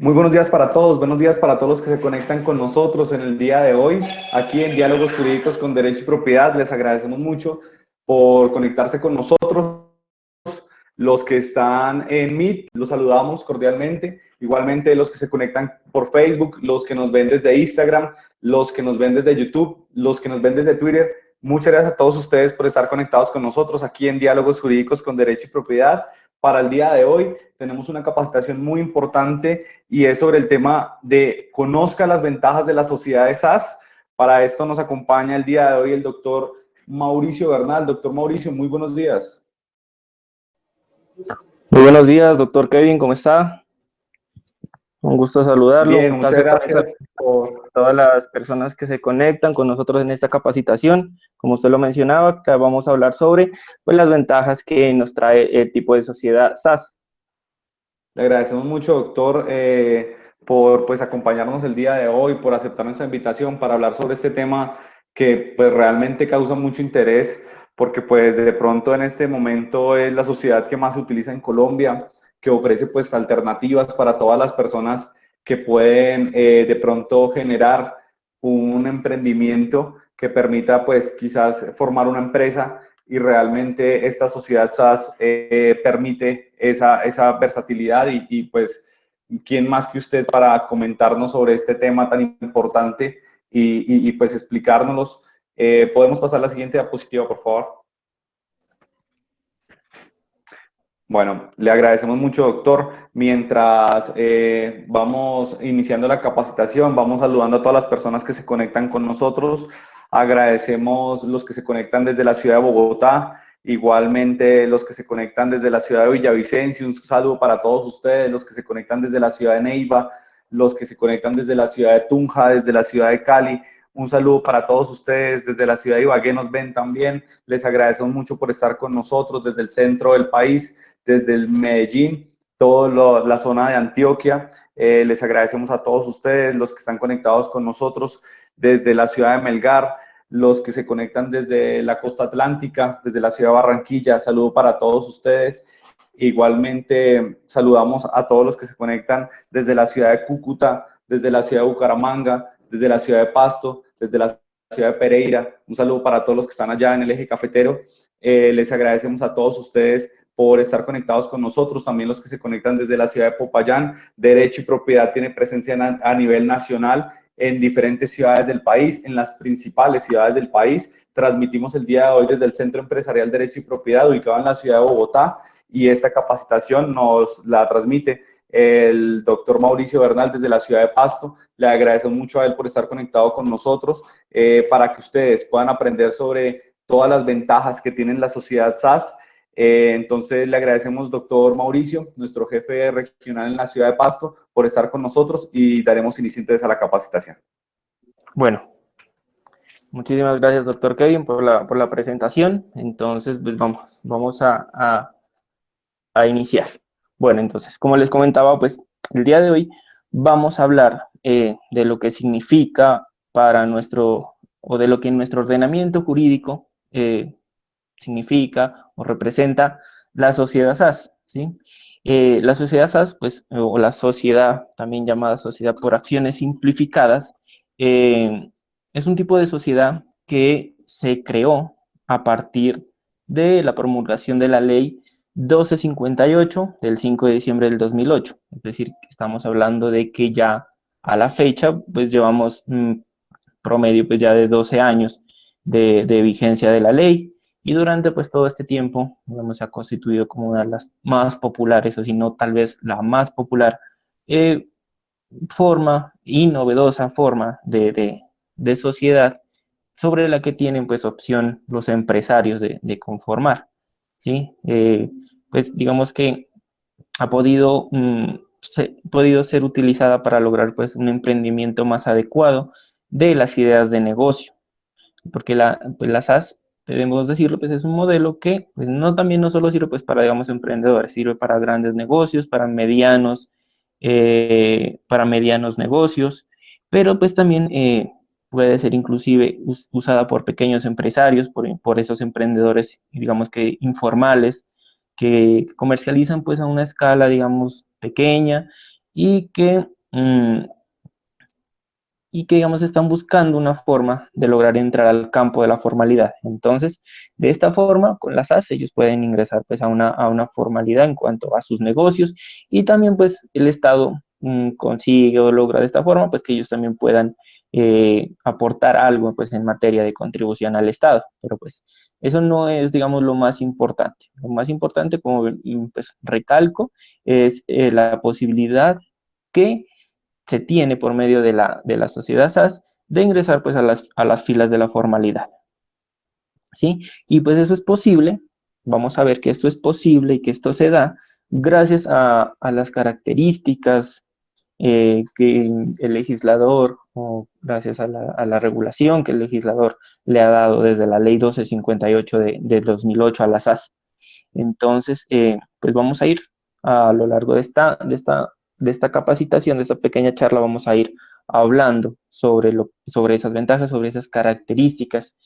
Muy buenos días para todos los que se conectan con nosotros en el día de hoy, aquí en Diálogos Jurídicos con Derecho y Propiedad. Les agradecemos mucho por conectarse con nosotros. Los que están en Meet, los saludamos cordialmente. Igualmente los que se conectan por Facebook, los que nos ven desde Instagram, los que nos ven desde YouTube, los que nos ven desde Twitter. Muchas gracias a todos ustedes por estar conectados con nosotros aquí en Diálogos Jurídicos con Derecho y Propiedad. Para el día de hoy tenemos una capacitación muy importante y es sobre el tema de conozca las ventajas de las sociedades SAS. Para esto nos acompaña el día de hoy el doctor Mauricio Bernal. Doctor Mauricio, muy buenos días. Muy buenos días, doctor Kevin, ¿cómo está? Un gusto saludarlo. Bien, Un muchas placer también gracias saludar por... a todas las personas que se conectan con nosotros en esta capacitación. Como usted lo mencionaba, vamos a hablar sobre pues, las ventajas que nos trae el tipo de sociedad SAS. Le agradecemos mucho, doctor, por pues, acompañarnos el día de hoy, por aceptar nuestra invitación para hablar sobre este tema que pues, realmente causa mucho interés, porque pues de pronto en este momento es la sociedad que más se utiliza en Colombia, que ofrece pues alternativas para todas las personas que pueden de pronto generar un emprendimiento que permita pues quizás formar una empresa y realmente esta sociedad SaaS permite esa versatilidad y pues, ¿quién más que usted para comentarnos sobre este tema tan importante y pues explicárnoslos? ¿Podemos pasar a la siguiente diapositiva, por favor? Bueno, le agradecemos mucho, doctor. Mientras vamos iniciando la capacitación, vamos saludando a todas las personas que se conectan con nosotros. Agradecemos los que se conectan desde la ciudad de Bogotá, igualmente los que se conectan desde la ciudad de Villavicencio. Un saludo para todos ustedes, los que se conectan desde la ciudad de Neiva, los que se conectan desde la ciudad de Tunja, desde la ciudad de Cali. Un saludo para todos ustedes desde la ciudad de Ibagué, nos ven también. Les agradecemos mucho por estar con nosotros desde el centro del país, desde el Medellín, toda la zona de Antioquia. Les agradecemos a todos ustedes, los que están conectados con nosotros desde la ciudad de Melgar, los que se conectan desde la costa atlántica, desde la ciudad de Barranquilla. Saludo para todos ustedes. Igualmente saludamos a todos los que se conectan desde la ciudad de Cúcuta, desde la ciudad de Bucaramanga, desde la ciudad de Pasto, desde la ciudad de Pereira. Un saludo para todos los que están allá en el eje cafetero. Les agradecemos a todos ustedes por estar conectados con nosotros, también los que se conectan desde la ciudad de Popayán. Derecho y Propiedad tiene presencia a nivel nacional en diferentes ciudades del país, en las principales ciudades del país. Transmitimos el día de hoy desde el Centro Empresarial Derecho y Propiedad, ubicado en la ciudad de Bogotá, y esta capacitación nos la transmite el doctor Mauricio Bernal desde la ciudad de Pasto. Le agradezco mucho a él por estar conectado con nosotros para que ustedes puedan aprender sobre todas las ventajas que tiene la sociedad SAS. Entonces le agradecemos, doctor Mauricio, nuestro jefe regional en la ciudad de Pasto, por estar con nosotros y daremos inicio entonces a la capacitación. Bueno, muchísimas gracias, doctor Kevin, por la presentación. Entonces, pues vamos a iniciar. Bueno, entonces, como les comentaba, pues el día de hoy vamos a hablar de lo que significa para nuestro, o de lo que en nuestro ordenamiento jurídico significa o representa la sociedad SAS, ¿sí? La sociedad SAS, pues, o la sociedad, también llamada sociedad por acciones simplificadas, es un tipo de sociedad que se creó a partir de la promulgación de la ley 1258 del 5 de diciembre del 2008. Es decir, estamos hablando de que ya a la fecha, pues llevamos promedio pues ya de 12 años de vigencia de la ley, y durante pues todo este tiempo, digamos, se ha constituido como una de las más populares, o si no, tal vez la más popular forma y novedosa forma de sociedad sobre la que tienen pues opción los empresarios de conformar, ¿sí? Pues digamos que ha podido ser utilizada para lograr pues un emprendimiento más adecuado de las ideas de negocio, porque pues la SAS, debemos decirlo, pues es un modelo que pues no solo sirve pues para, digamos, emprendedores, sirve para grandes negocios, para medianos negocios, pero pues también puede ser inclusive usada por pequeños empresarios, por esos emprendedores, digamos que informales, que comercializan pues a una escala, digamos, pequeña, y que, digamos, están buscando una forma de lograr entrar al campo de la formalidad. Entonces, de esta forma, con las SAS, ellos pueden ingresar pues a una formalidad en cuanto a sus negocios, y también pues el Estado consigue o logra de esta forma pues que ellos también puedan aportar algo pues en materia de contribución al Estado, pero pues eso no es, digamos, lo más importante. Lo más importante, como pues recalco, es la posibilidad que se tiene por medio de la sociedad SAS de ingresar pues a las filas de la formalidad, ¿sí? Y pues eso es posible, vamos a ver que esto es posible y que esto se da gracias a las características que el legislador, o gracias a la regulación que el legislador le ha dado desde la ley 1258 de 2008 a la SAS. Entonces, pues vamos a ir a lo largo de esta capacitación, de esta pequeña charla, vamos a ir hablando sobre, sobre esas ventajas, sobre esas características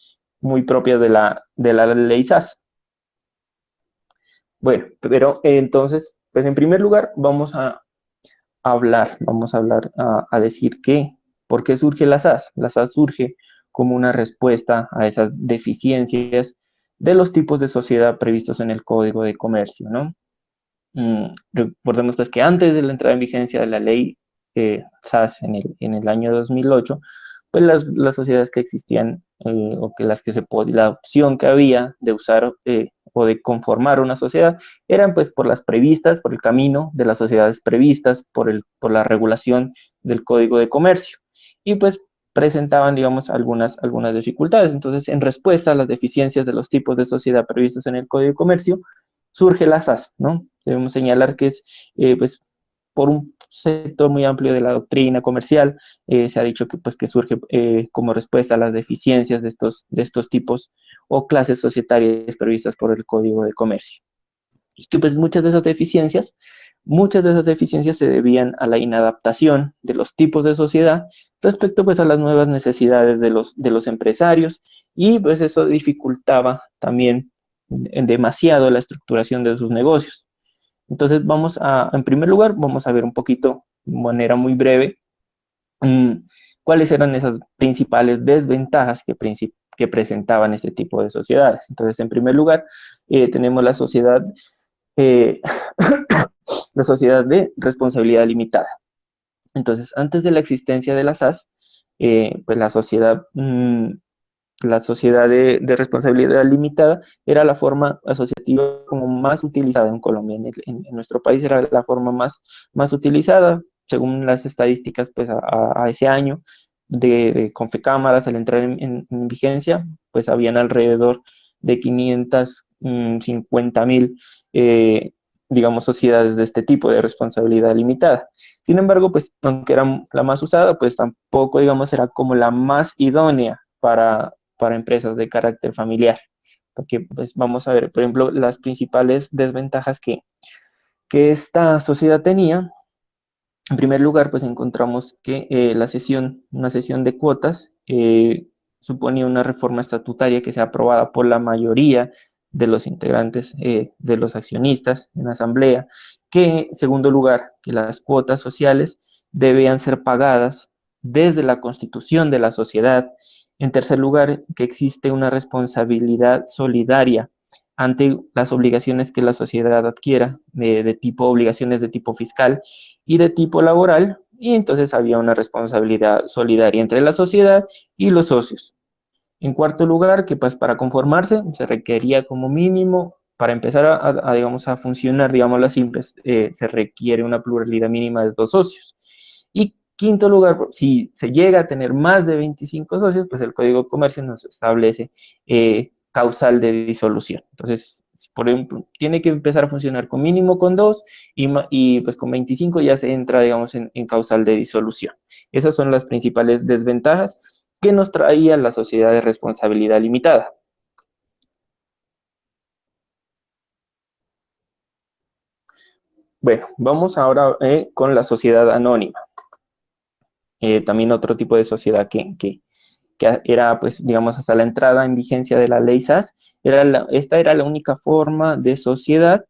muy propias de la ley SAS. Bueno, pero entonces, pues en primer lugar vamos a hablar, a decir ¿por qué surge la SAS? La SAS surge como una respuesta a esas deficiencias de los tipos de sociedad previstos en el Código de Comercio, ¿no? Recordemos pues que antes de la entrada en vigencia de la ley SAS en el año 2008, pues las sociedades que existían o que las que se podía, la opción que había de usar o de conformar una sociedad eran pues por las previstas, por el camino de las sociedades previstas, por la regulación del Código de Comercio. Y pues presentaban, digamos, algunas dificultades. Entonces, en respuesta a las deficiencias de los tipos de sociedad previstos en el Código de Comercio, surge la SAS, ¿no? Debemos señalar que es, pues, por un sector muy amplio de la doctrina comercial, se ha dicho que, pues, que surge como respuesta a las deficiencias de estos tipos o clases societarias previstas por el Código de Comercio. Y que, pues, muchas de esas deficiencias se debían a la inadaptación de los tipos de sociedad respecto, pues, a las nuevas necesidades de los empresarios, y, pues, eso dificultaba también demasiado la estructuración de sus negocios. Entonces en primer lugar, vamos a ver un poquito, de manera muy breve, cuáles eran esas principales desventajas que presentaban este tipo de sociedades. Entonces, en primer lugar, tenemos eh, la sociedad de responsabilidad limitada. Entonces, antes de la existencia de la SAS, pues la sociedad de responsabilidad limitada era la forma asociativa como más utilizada en Colombia. En nuestro país era la forma más utilizada, según las estadísticas, pues a ese año de Confecámaras al entrar en vigencia, pues habían alrededor de 550.000, digamos, sociedades de este tipo de responsabilidad limitada. Sin embargo, pues aunque era la más usada, pues tampoco, digamos, era como la más idónea para empresas de carácter familiar. Porque pues vamos a ver, por ejemplo, las principales desventajas que esta sociedad tenía. En primer lugar, pues encontramos que una sesión de cuotas suponía una reforma estatutaria que sea aprobada por la mayoría de los integrantes de los accionistas en asamblea, que en segundo lugar, que las cuotas sociales debían ser pagadas desde la constitución de la sociedad. En tercer lugar, que existe una responsabilidad solidaria ante las obligaciones que la sociedad adquiera, de tipo obligaciones de tipo fiscal y de tipo laboral, y entonces había una responsabilidad solidaria entre la sociedad y los socios. En cuarto lugar, que pues para conformarse se requería como mínimo, para empezar digamos, a funcionar, digamos así, pues, se requiere una pluralidad mínima de 2 socios. Y quinto lugar, si se llega a tener más de 25 socios, pues el Código de Comercio nos establece causal de disolución. Entonces, por ejemplo, tiene que empezar a funcionar con mínimo con 2 y pues con 25 ya se entra, digamos, en causal de disolución. Esas son las principales desventajas que nos traía la sociedad de responsabilidad limitada. Bueno, vamos ahora con la sociedad anónima. También otro tipo de sociedad que era, pues, digamos, hasta la entrada en vigencia de la ley SAS, esta era la única forma de sociedad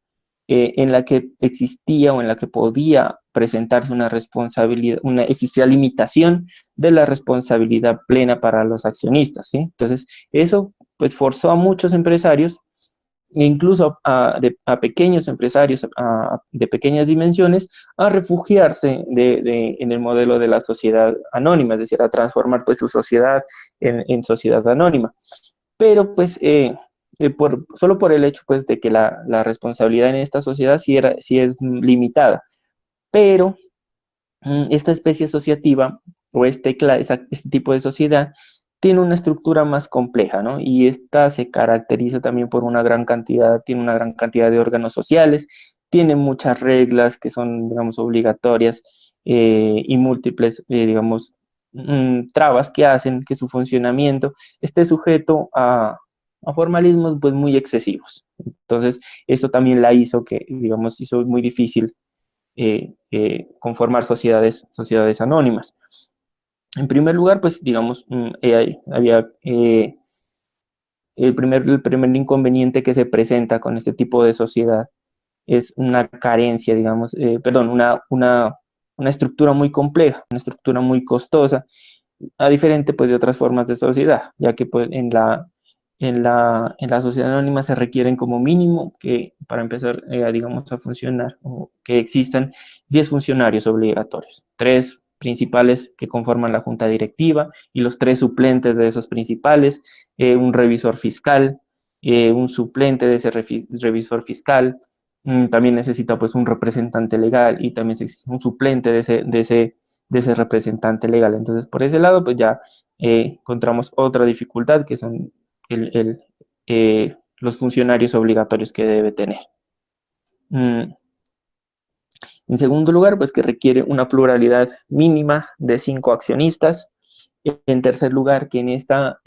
en la que existía o en la que podía presentarse una responsabilidad, existía limitación de la responsabilidad plena para los accionistas, ¿sí? Entonces, eso pues forzó a muchos empresarios, e incluso a pequeños empresarios de pequeñas dimensiones, a refugiarse en el modelo de la sociedad anónima, es decir, a transformar pues su sociedad en sociedad anónima. Pero pues solo por el hecho pues de que la responsabilidad en esta sociedad sí es limitada, pero esta especie asociativa o este tipo de sociedad tiene una estructura más compleja, ¿no? Y esta se caracteriza también por tiene una gran cantidad de órganos sociales, tiene muchas reglas que son, digamos, obligatorias y múltiples, digamos, trabas que hacen que su funcionamiento esté sujeto a formalismos pues muy excesivos. Entonces, esto también la hizo que, digamos, hizo muy difícil conformar sociedades anónimas. En primer lugar, pues digamos, había el primer inconveniente que se presenta con este tipo de sociedad es una carencia, digamos, perdón, una estructura muy compleja, una estructura muy costosa, a diferente pues de otras formas de sociedad, ya que pues en la sociedad anónima se requieren como mínimo que para empezar, digamos, a funcionar, o que existan 10 funcionarios obligatorios, 3 principales que conforman la junta directiva y los 3 suplentes de esos principales, un revisor fiscal, un suplente de ese revisor fiscal, también necesita pues un representante legal y también se exige un suplente de ese representante legal. Entonces, por ese lado, pues ya encontramos otra dificultad que son los funcionarios obligatorios que debe tener. En segundo lugar, pues que requiere una pluralidad mínima de 5 accionistas. En tercer lugar, que en esta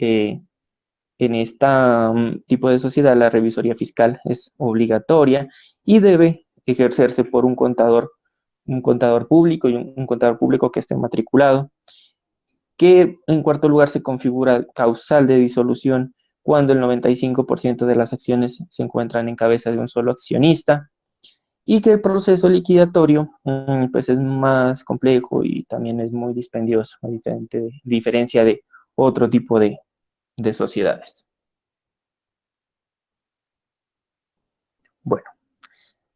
tipo de sociedad la revisoría fiscal es obligatoria y debe ejercerse por un contador público y un contador público que esté matriculado, que en cuarto lugar se configura causal de disolución cuando el 95% de las acciones se encuentran en cabeza de un solo accionista, y que el proceso liquidatorio pues es más complejo y también es muy dispendioso, a diferencia de otro tipo de sociedades. Bueno,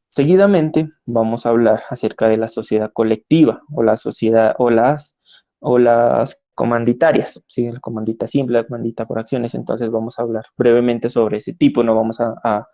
seguidamente vamos a hablar acerca de la sociedad colectiva o la sociedad o las comanditarias, ¿sí? La comandita simple, la comandita por acciones. Entonces vamos a hablar brevemente sobre ese tipo, no vamos a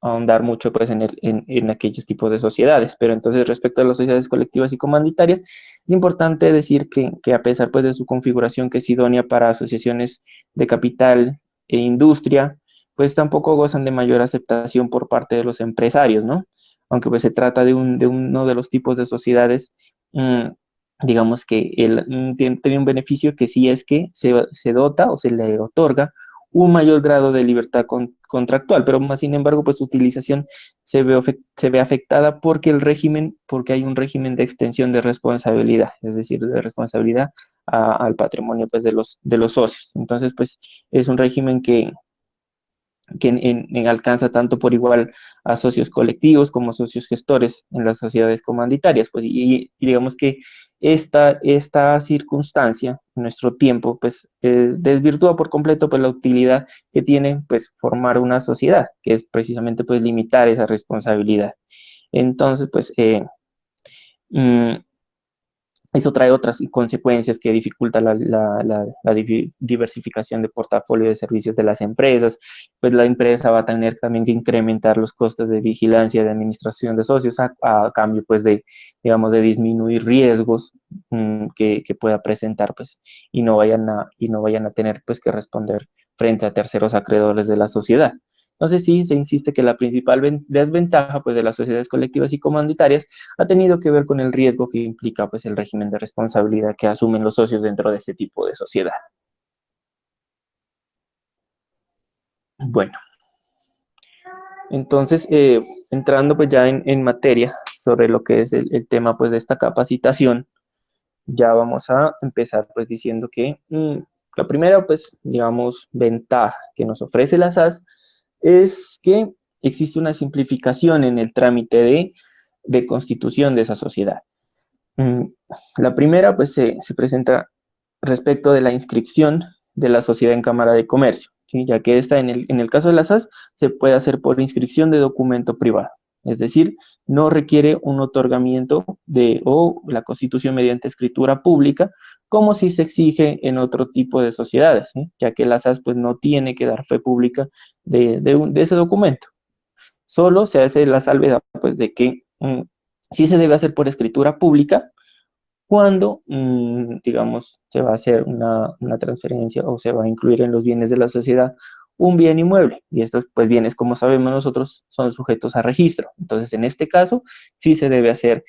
ahondar mucho pues en aquellos tipos de sociedades. Pero entonces respecto a las sociedades colectivas y comanditarias, es importante decir que a pesar pues de su configuración que es idónea para asociaciones de capital e industria, pues tampoco gozan de mayor aceptación por parte de los empresarios, ¿no? Aunque pues se trata de uno de los tipos de sociedades, digamos que tiene un beneficio que sí es que se dota o se le otorga un mayor grado de libertad contractual, pero más sin embargo, pues su utilización se ve afectada porque hay un régimen de extensión de responsabilidad, es decir, de responsabilidad al patrimonio pues, de los socios. Entonces, pues es un régimen que alcanza tanto por igual a socios colectivos como socios gestores en las sociedades comanditarias. Pues, y digamos que esta circunstancia, en nuestro tiempo, pues desvirtúa por completo pues, la utilidad que tiene pues, formar una sociedad, que es precisamente pues, limitar esa responsabilidad. Entonces, pues, eso trae otras consecuencias que dificultan la diversificación de portafolio de servicios de las empresas, pues la empresa va a tener también que incrementar los costos de vigilancia y de administración de socios a cambio pues de, digamos, de disminuir riesgos que pueda presentar pues y no vayan a tener pues que responder frente a terceros acreedores de la sociedad. Entonces sí, se insiste que la principal desventaja pues, de las sociedades colectivas y comanditarias ha tenido que ver con el riesgo que implica pues, el régimen de responsabilidad que asumen los socios dentro de ese tipo de sociedad. Bueno, entonces entrando pues ya en materia sobre lo que es el tema pues de esta capacitación, ya vamos a empezar pues diciendo que la primera pues digamos ventaja que nos ofrece la SAS es que existe una simplificación en el trámite de de constitución de esa sociedad. La primera, pues, se presenta respecto de la inscripción de la sociedad en Cámara de Comercio, ¿sí? Ya que esta, en el caso de las SAS, se puede hacer por inscripción de documento privado, es decir, no requiere un otorgamiento o la constitución mediante escritura pública, como si se exige en otro tipo de sociedades, ¿sí? Ya que la SAS pues, no tiene que dar fe pública de ese documento. Solo se hace la salvedad pues, de que sí se debe hacer por escritura pública cuando, digamos, se va a hacer una transferencia o se va a incluir en los bienes de la sociedad un bien inmueble. Y estos pues, bienes, como sabemos nosotros, son sujetos a registro. Entonces, en este caso, sí se debe hacer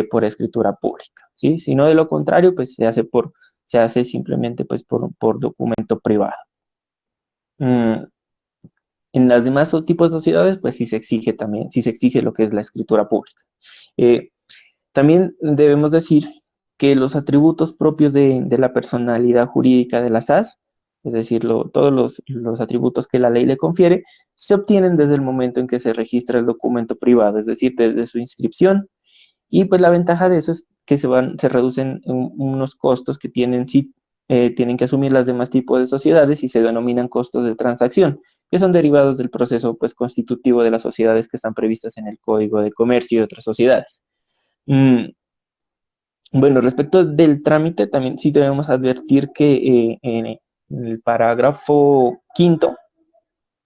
por escritura pública, ¿sí? Si no, de lo contrario, pues se hace simplemente pues, por documento privado. En las demás tipos de sociedades, pues sí se exige también, sí se exige lo que es la escritura pública. Eh, También debemos decir que los atributos propios de la personalidad jurídica de la SAS, es decir, todos los atributos que la ley le confiere, se obtienen desde el momento en que se registra el documento privado, es decir, desde su inscripción. Y pues la ventaja de eso es que se reducen unos costos que tienen que asumir las demás tipos de sociedades y se denominan costos de transacción, que son derivados del proceso pues, constitutivo de las sociedades que están previstas en el Código de Comercio y otras sociedades. Bueno, respecto del trámite, también sí debemos advertir que en el parágrafo quinto,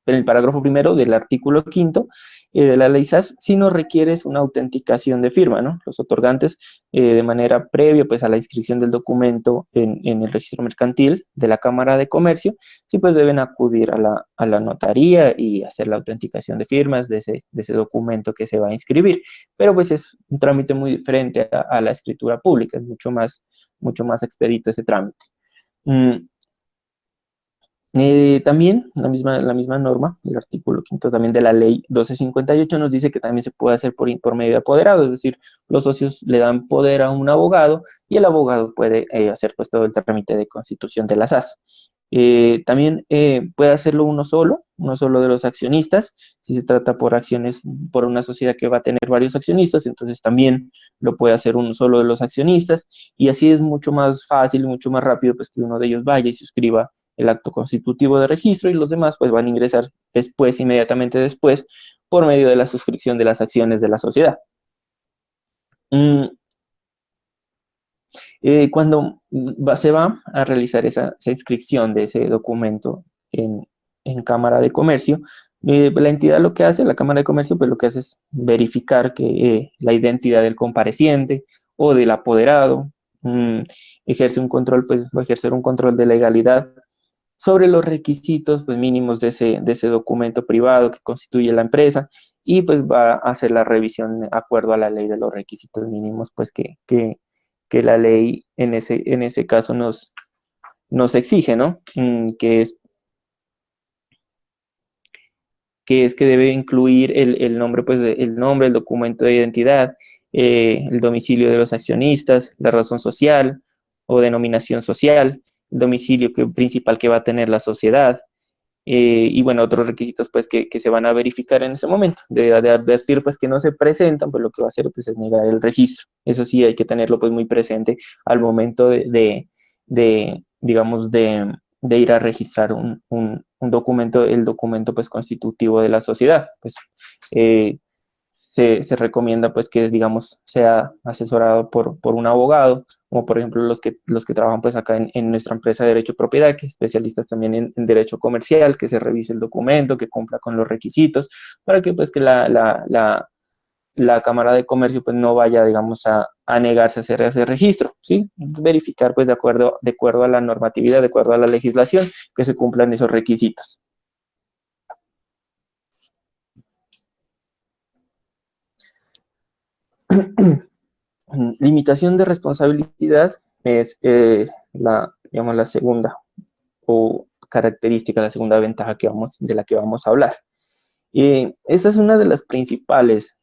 en el parágrafo primero del artículo quinto de la ley SAS, sí nos requiere una autenticación de firma, ¿no? Los otorgantes, de manera previa pues, a la inscripción del documento en el registro mercantil de la Cámara de Comercio, sí pues deben acudir a la notaría y hacer la autenticación de firmas de ese documento que se va a inscribir. Pero pues es un trámite muy diferente a la escritura pública, es mucho más expedito ese trámite. También la misma norma, el artículo quinto también de la ley 1258 nos dice que también se puede hacer por medio de apoderado, es decir, los socios le dan poder a un abogado y el abogado puede hacer pues todo el trámite de constitución de las SAS. También puede hacerlo uno solo de los accionistas, si se trata por acciones, por una sociedad que va a tener varios accionistas, entonces también lo puede hacer uno solo de los accionistas, y así es mucho más fácil, mucho más rápido, pues que uno de ellos vaya y suscriba el acto constitutivo de registro y los demás pues van a ingresar después, inmediatamente después, por medio de la suscripción de las acciones de la sociedad. Cuando se va a realizar esa inscripción de ese documento en Cámara de Comercio, la entidad lo que hace, la Cámara de Comercio, pues lo que hace es verificar que la identidad del compareciente o del apoderado, ejerce un control, pues va a ejercer un control de legalidad sobre los requisitos pues, mínimos de ese documento privado que constituye la empresa y pues va a hacer la revisión de acuerdo a la ley de los requisitos mínimos pues que la ley en ese caso nos exige, ¿no? Que debe incluir el nombre, pues el nombre, el documento de identidad, el domicilio de los accionistas, la razón social o denominación social, el domicilio principal que va a tener la sociedad, y bueno, otros requisitos pues que se van a verificar en ese momento. De advertir pues que no se presentan, pues lo que va a hacer pues es negar el registro. Eso sí hay que tenerlo pues muy presente al momento digamos, de ir a registrar un documento, el documento pues constitutivo de la sociedad. Pues se recomienda pues que digamos sea asesorado por un abogado, como por ejemplo los que trabajan pues acá en nuestra empresa de Derecho de Propiedad, que especialistas también en Derecho Comercial, que se revise el documento, que cumpla con los requisitos, para que pues que la Cámara de Comercio pues no vaya, digamos, a negarse a hacer ese registro, ¿sí? Verificar pues de acuerdo a la normatividad, de acuerdo a la legislación, que se cumplan esos requisitos. Limitación de responsabilidad es digamos, la segunda o característica, la segunda ventaja de la que vamos a hablar. Esta es una de las principales,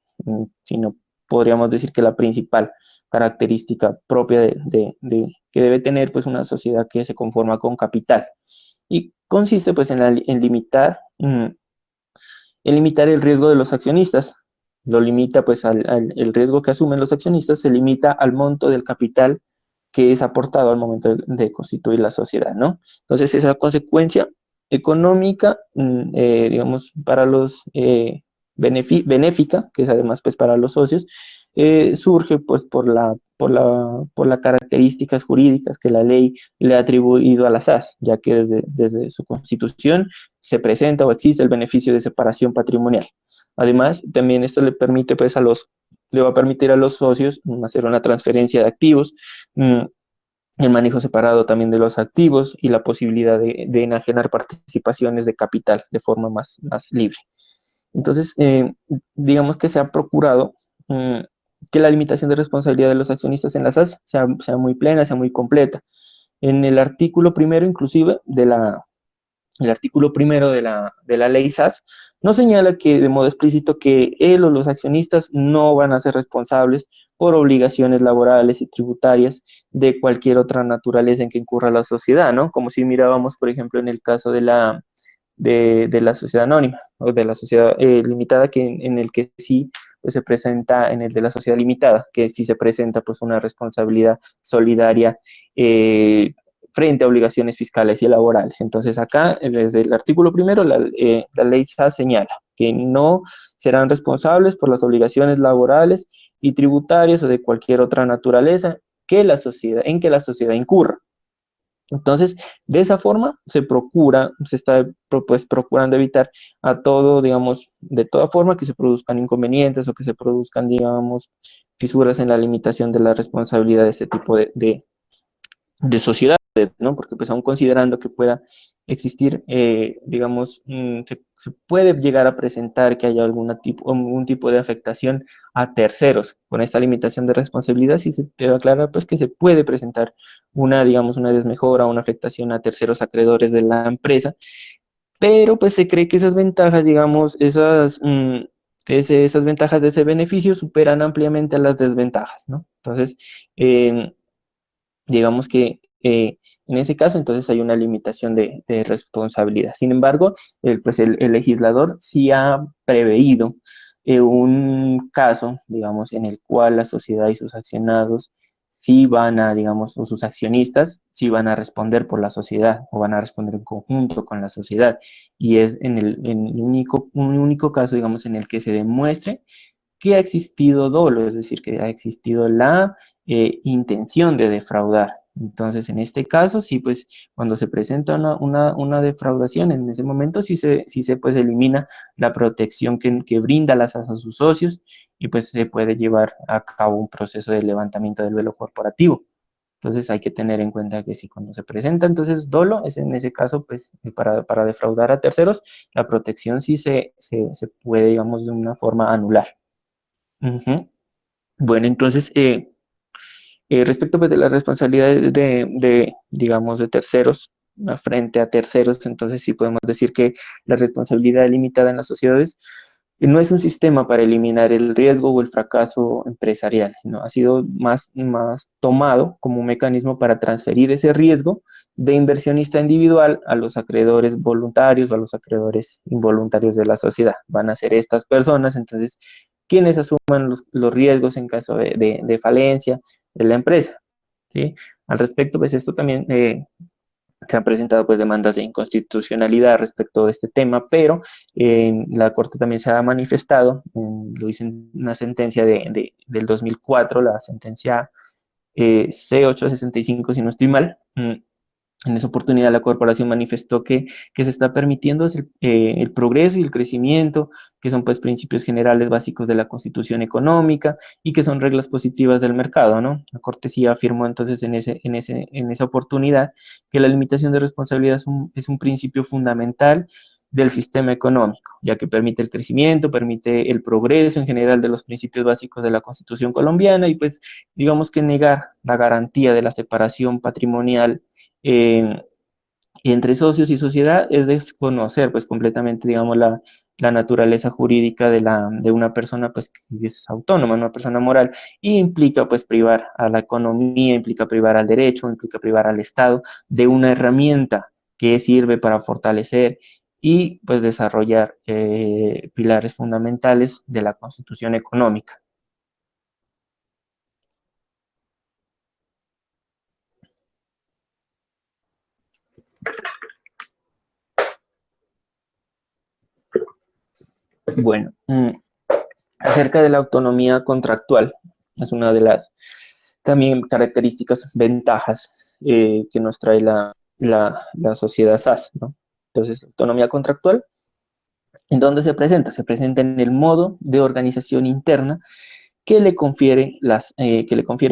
si no podríamos decir que la principal característica propia que debe tener pues, una sociedad que se conforma con capital. Y consiste pues, en limitar el riesgo de los accionistas. lo limita pues el riesgo que asumen los accionistas, se limita al monto del capital que es aportado al momento de constituir la sociedad, ¿no? Entonces esa consecuencia económica, digamos, para los benéfica, que es además pues para los socios, surge pues por las características jurídicas que la ley le ha atribuido a las SAS, ya que desde su constitución se presenta o existe el beneficio de separación patrimonial. Además, también esto le permite pues le va a permitir a los socios hacer una transferencia de activos, el manejo separado también de los activos y la posibilidad de enajenar participaciones de capital de forma más libre. Entonces, digamos que se ha procurado que la limitación de responsabilidad de los accionistas en las SAS sea muy plena, sea muy completa. En el artículo primero, inclusive, el artículo primero de la ley SAS no señala que de modo explícito que él o los accionistas no van a ser responsables por obligaciones laborales y tributarias de cualquier otra naturaleza en que incurra la sociedad, ¿no? Como si mirábamos, por ejemplo, en el caso de la sociedad anónima o de la sociedad limitada, en el que sí pues, se presenta, en el de la sociedad limitada, que sí se presenta pues una responsabilidad solidaria frente a obligaciones fiscales y laborales. Entonces acá, desde el artículo primero, la ley señala que no serán responsables por las obligaciones laborales y tributarias o de cualquier otra naturaleza en que la sociedad incurra. Entonces, de esa forma se está pues, procurando evitar a todo, digamos, de toda forma que se produzcan inconvenientes o que se produzcan, digamos, fisuras en la limitación de la responsabilidad de este tipo de sociedades, ¿no? Porque pues aún considerando que pueda existir, digamos, se puede llegar a presentar que haya algún tipo de afectación a terceros. Con esta limitación de responsabilidad sí se debe aclarar pues que se puede presentar digamos, una desmejora, una afectación a terceros acreedores de la empresa, pero pues se cree que esas ventajas, digamos, esas ventajas de ese beneficio superan ampliamente a las desventajas, ¿no? Entonces, digamos que en ese caso entonces hay una limitación de responsabilidad. Sin embargo, pues el legislador sí ha preveído un caso, digamos, en el cual la sociedad y sus accionados sí van a, digamos, o sus accionistas sí van a responder por la sociedad o van a responder en conjunto con la sociedad. Y es un único caso, digamos, en el que se demuestre que ha existido dolo, es decir, que ha existido la intención de defraudar. Entonces, en este caso, sí, pues, cuando se presenta una defraudación, en ese momento sí se pues, elimina la protección que brinda a sus socios y pues se puede llevar a cabo un proceso de levantamiento del velo corporativo. Entonces hay que tener en cuenta que si cuando se presenta entonces dolo, es en ese caso, pues para defraudar a terceros, la protección sí se puede, digamos, de una forma anular. Ujú. Bueno, entonces, respecto pues, de la responsabilidad digamos, de terceros frente a terceros, entonces sí podemos decir que la responsabilidad limitada en las sociedades no es un sistema para eliminar el riesgo o el fracaso empresarial, ¿no? Ha sido más tomado como un mecanismo para transferir ese riesgo de inversionista individual a los acreedores voluntarios o a los acreedores involuntarios de la sociedad. Van a ser estas personas, entonces, quienes asuman los riesgos en caso de falencia de la empresa, ¿sí? Al respecto, pues esto también se han presentado pues demandas de inconstitucionalidad respecto de este tema, pero la Corte también se ha manifestado, lo hizo en una sentencia del 2004, la sentencia C865, si no estoy mal. En esa oportunidad la corporación manifestó que se está permitiendo el progreso y el crecimiento, que son pues principios generales básicos de la Constitución económica y que son reglas positivas del mercado, ¿no? La Corte sí afirmó entonces en esa oportunidad que la limitación de responsabilidad es un principio fundamental del sistema económico, ya que permite el crecimiento, permite el progreso en general de los principios básicos de la Constitución colombiana y pues digamos que negar la garantía de la separación patrimonial eh, entre socios y sociedad es desconocer pues completamente, digamos, la naturaleza jurídica de una persona pues que es autónoma, una persona moral, y implica pues privar a la economía, implica privar al derecho, implica privar al Estado de una herramienta que sirve para fortalecer y pues desarrollar pilares fundamentales de la constitución económica. Bueno, acerca de la autonomía contractual, es una de las también características, ventajas que nos trae la sociedad SAS, ¿no? Entonces, autonomía contractual, ¿en dónde se presenta? Se presenta en el modo de organización interna que le confiere,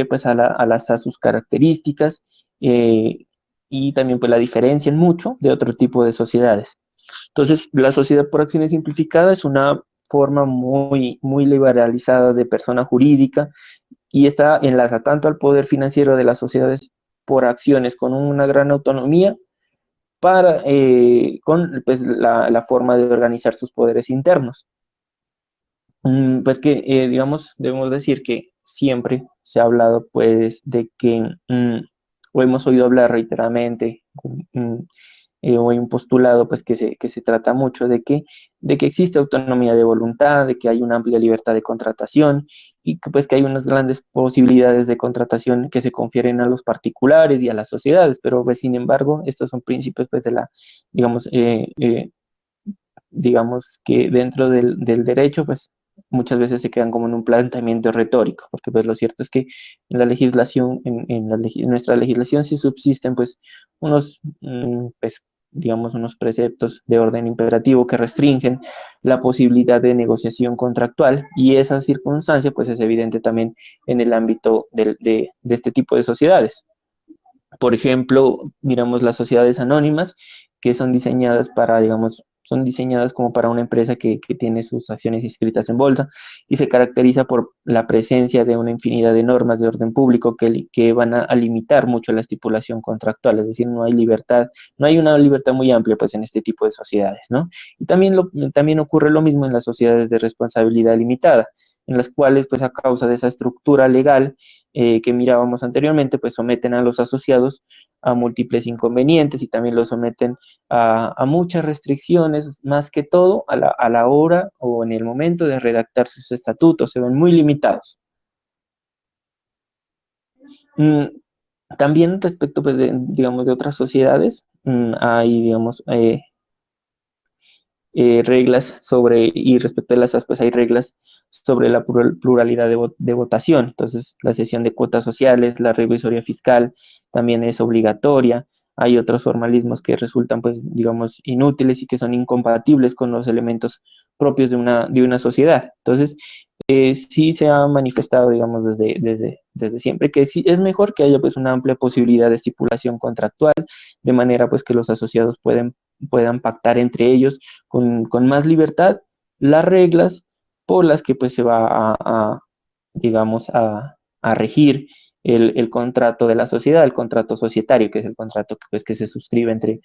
pues, a la SAS sus características y también pues la diferencian mucho de otro tipo de sociedades. Entonces, la sociedad por acciones simplificada es una forma muy liberalizada de persona jurídica y está enlaza tanto al poder financiero de las sociedades por acciones con una gran autonomía con pues, la forma de organizar sus poderes internos. Pues que, digamos, debemos decir que siempre se ha hablado, pues, de que, o hemos oído hablar reiteradamente, o hay un postulado, pues, que se trata mucho de que existe autonomía de voluntad, de que hay una amplia libertad de contratación y que, pues, que hay unas grandes posibilidades de contratación que se confieren a los particulares y a las sociedades, pero, pues, sin embargo, estos son principios, pues, digamos, digamos que dentro del derecho, pues muchas veces se quedan como en un planteamiento retórico, porque pues lo cierto es que en la legislación, en nuestra legislación sí subsisten pues unos, pues, digamos, unos preceptos de orden imperativo que restringen la posibilidad de negociación contractual y esa circunstancia pues es evidente también en el ámbito de este tipo de sociedades. Por ejemplo, miramos las sociedades anónimas que son diseñadas para, digamos, son diseñadas como para una empresa que tiene sus acciones inscritas en bolsa y se caracteriza por la presencia de una infinidad de normas de orden público que van a limitar mucho la estipulación contractual, es decir, no hay libertad, no hay una libertad muy amplia pues en este tipo de sociedades, ¿no? Y también, también ocurre lo mismo en las sociedades de responsabilidad limitada, en las cuales pues a causa de esa estructura legal que mirábamos anteriormente, pues someten a los asociados a múltiples inconvenientes y también los someten a muchas restricciones, más que todo a la hora o en el momento de redactar sus estatutos, se ven muy limitados. Mm, También respecto, pues, digamos, de otras sociedades, hay, digamos, reglas sobre, y respecto a las AS, pues hay reglas sobre la pluralidad de votación. Entonces, la cesión de cuotas sociales, la revisoría fiscal también es obligatoria. Hay otros formalismos que resultan, pues, digamos, inútiles y que son incompatibles con los elementos propios de una sociedad. Entonces, sí se ha manifestado, digamos, desde siempre que sí, es mejor que haya, pues, una amplia posibilidad de estipulación contractual, de manera, pues, que los asociados puedan pactar entre ellos con más libertad las reglas por las que pues se va digamos, a regir el contrato de la sociedad, el contrato societario, que es el contrato que, pues, que se suscribe entre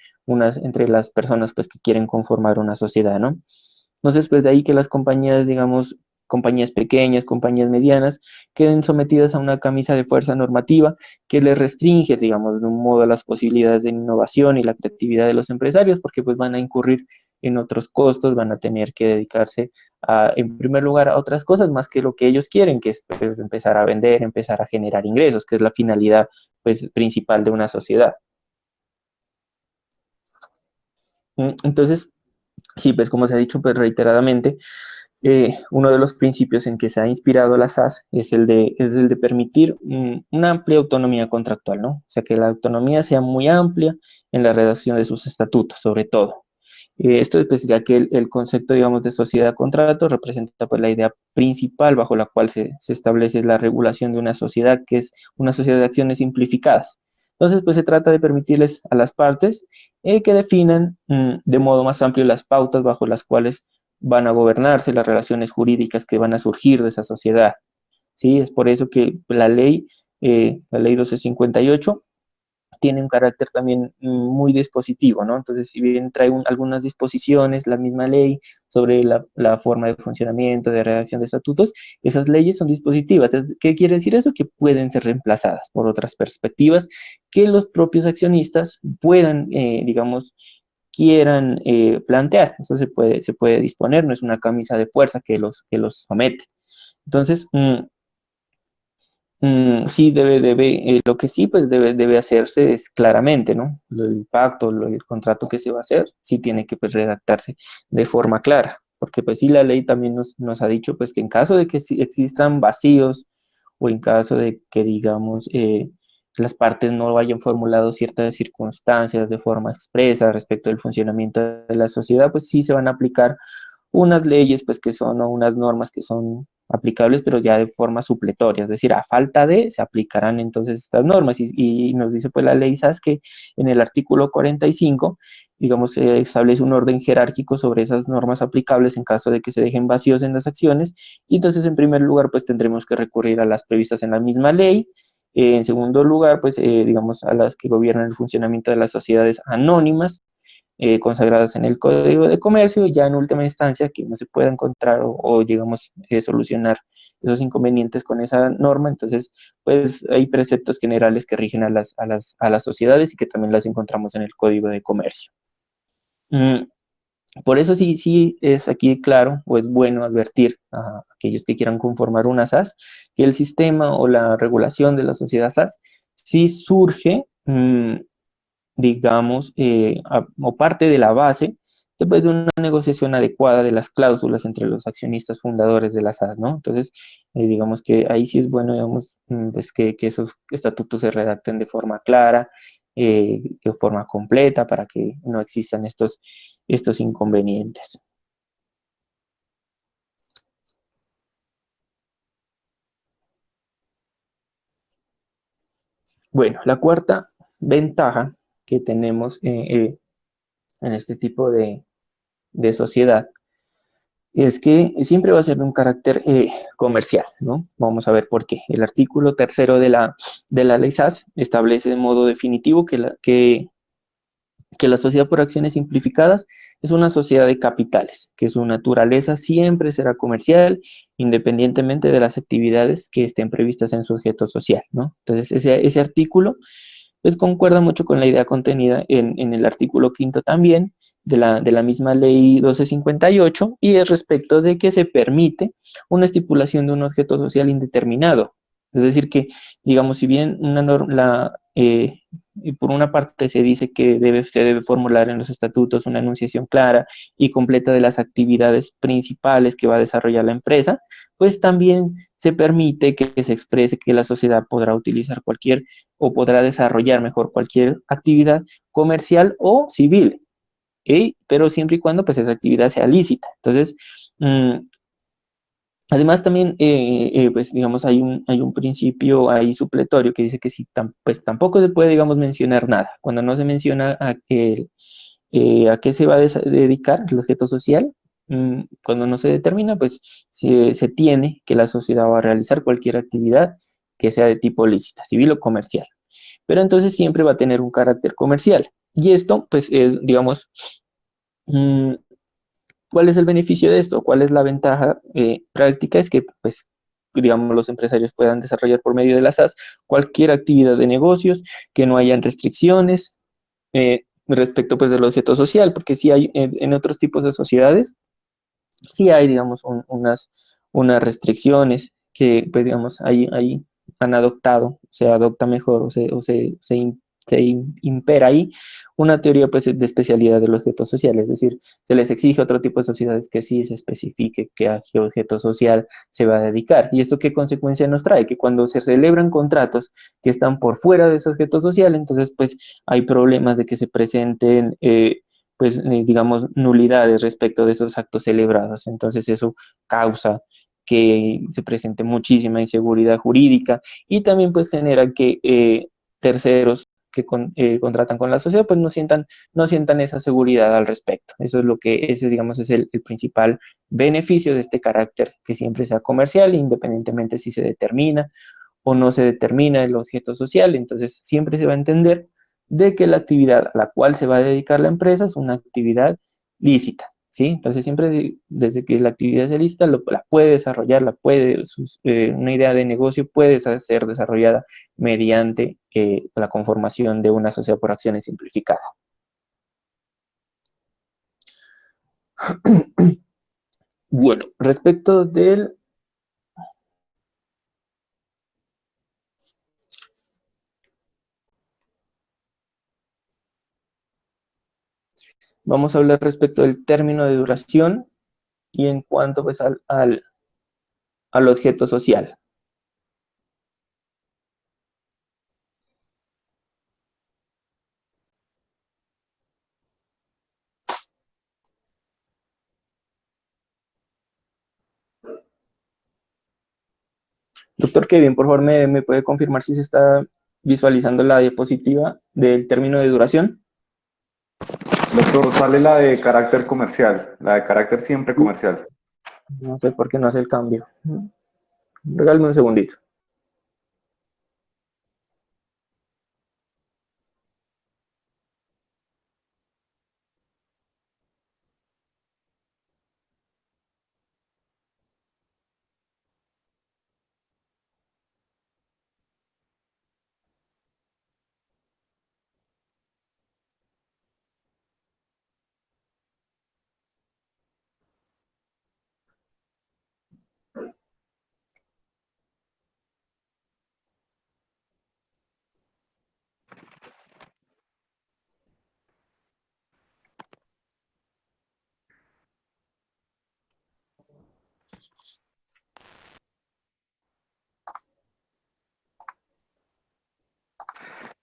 las personas pues, que quieren conformar una sociedad, ¿no? Entonces, pues de ahí que las compañías, digamos, compañías pequeñas, compañías medianas, queden sometidas a una camisa de fuerza normativa que les restringe, digamos, de un modo las posibilidades de innovación y la creatividad de los empresarios, porque pues van a incurrir en otros costos, van a tener que dedicarse en primer lugar a otras cosas más que lo que ellos quieren, que es pues, empezar a vender, empezar a generar ingresos, que es la finalidad pues, principal de una sociedad. Entonces, sí, pues como se ha dicho pues, reiteradamente, uno de los principios en que se ha inspirado la SAS es el de permitir una amplia autonomía contractual, ¿no? O sea, que la autonomía sea muy amplia en la redacción de sus estatutos, sobre todo. Esto pues ya que el concepto, digamos, de sociedad-contrato representa pues la idea principal bajo la cual se establece la regulación de una sociedad, que es una sociedad de acciones simplificadas. Entonces, pues se trata de permitirles a las partes que definan de modo más amplio las pautas bajo las cuales van a gobernarse las relaciones jurídicas que van a surgir de esa sociedad. ¿Sí? Es por eso que la ley 1258, tiene un carácter también muy dispositivo, ¿no? Entonces, si bien trae algunas disposiciones, la misma ley sobre la forma de funcionamiento, de redacción de estatutos, esas leyes son dispositivas. ¿Qué quiere decir eso? Que pueden ser reemplazadas por otras perspectivas que los propios accionistas puedan, digamos, quieran plantear. Eso se puede disponer, no es una camisa de fuerza que los somete. Entonces, sí, lo que sí, pues debe hacerse es claramente, ¿no? El pacto, el contrato que se va a hacer, sí tiene que pues, redactarse de forma clara, porque pues sí, la ley también nos ha dicho pues que en caso de que existan vacíos o en caso de que, digamos, las partes no hayan formulado ciertas circunstancias de forma expresa respecto del funcionamiento de la sociedad, pues sí se van a aplicar unas leyes, pues que son, o unas normas que son aplicables, pero ya de forma supletoria, es decir, a falta de, se aplicarán entonces estas normas. Y nos dice pues la ley SAS que en el artículo 45, digamos, se establece un orden jerárquico sobre esas normas aplicables en caso de que se dejen vacíos en las acciones, y entonces en primer lugar pues tendremos que recurrir a las previstas en la misma ley. En segundo lugar, pues digamos a las que gobiernan el funcionamiento de las sociedades anónimas, consagradas en el Código de Comercio, y ya en última instancia que no se pueda encontrar o llegamos a solucionar esos inconvenientes con esa norma, entonces pues hay preceptos generales que rigen a las sociedades y que también las encontramos en el Código de Comercio. Mm, por eso sí es aquí claro o es bueno advertir a aquellos que quieran conformar una SAS que el sistema o la regulación de la sociedad SAS sí surge digamos, o parte de la base después de una negociación adecuada de las cláusulas entre los accionistas fundadores de la SAS, ¿no? Entonces, digamos que ahí sí es bueno, digamos, pues que esos estatutos se redacten de forma clara, de forma completa, para que no existan estos inconvenientes. Bueno, la cuarta ventaja que tenemos en este tipo de sociedad es que siempre va a ser de un carácter comercial, ¿no? Vamos a ver por qué. El artículo tercero de la ley SAS establece de modo definitivo que la sociedad por acciones simplificadas es una sociedad de capitales, que su naturaleza siempre será comercial, independientemente de las actividades que estén previstas en su objeto social, ¿no? Entonces, ese artículo pues concuerda mucho con la idea contenida en el artículo quinto también de la misma ley 1258, y es respecto de que se permite una estipulación de un objeto social indeterminado. Es decir, que, digamos, si bien una norma, por una parte se dice que se debe formular en los estatutos una enunciación clara y completa de las actividades principales que va a desarrollar la empresa, pues también se permite que se exprese que la sociedad podrá utilizar cualquier o podrá desarrollar mejor cualquier actividad comercial o civil, pero siempre y cuando pues esa actividad sea lícita. Entonces, además también, pues digamos, hay un principio ahí supletorio que dice que si pues tampoco se puede, digamos, mencionar nada. Cuando no se menciona a qué se va a dedicar el objeto social, cuando no se determina, pues se tiene que la sociedad va a realizar cualquier actividad que sea de tipo lícita, civil o comercial. Pero entonces siempre va a tener un carácter comercial. Y esto, pues, es, digamos, mm, ¿cuál es el beneficio de esto? ¿Cuál es la ventaja práctica? Es que, pues, digamos, los empresarios puedan desarrollar por medio de las SAS cualquier actividad de negocios, que no hayan restricciones respecto, pues, del objeto social, porque sí hay en otros tipos de sociedades, sí hay, digamos, unas restricciones que, pues, digamos, ahí han adoptado, se adopta mejor o se impera ahí una teoría, pues, de especialidad del objeto social, es decir, se les exige a otro tipo de sociedades que sí se especifique qué a qué objeto social se va a dedicar. ¿Y esto qué consecuencia nos trae? Que cuando se celebran contratos que están por fuera de ese objeto social, entonces, pues, hay problemas de que se presenten pues, digamos, nulidades respecto de esos actos celebrados. Entonces eso causa que se presente muchísima inseguridad jurídica y también pues genera que terceros que contratan con la sociedad pues no sientan esa seguridad al respecto. Eso es lo que, ese digamos es el principal beneficio de este carácter que siempre sea comercial, independientemente si se determina o no se determina el objeto social, entonces siempre se va a entender de que la actividad a la cual se va a dedicar la empresa es una actividad lícita, ¿sí? Entonces siempre desde que la actividad es lícita la puede desarrollar, una idea de negocio puede ser desarrollada mediante la conformación de una sociedad por acciones simplificada. Bueno, respecto del... Vamos a hablar respecto del término de duración y en cuanto pues al objeto social. Doctor Kevin, por favor, ¿me puede confirmar si se está visualizando la diapositiva del término de duración? Doctor, sale la de carácter comercial, la de carácter siempre comercial. No sé por qué no hace el cambio. Regálame un segundito.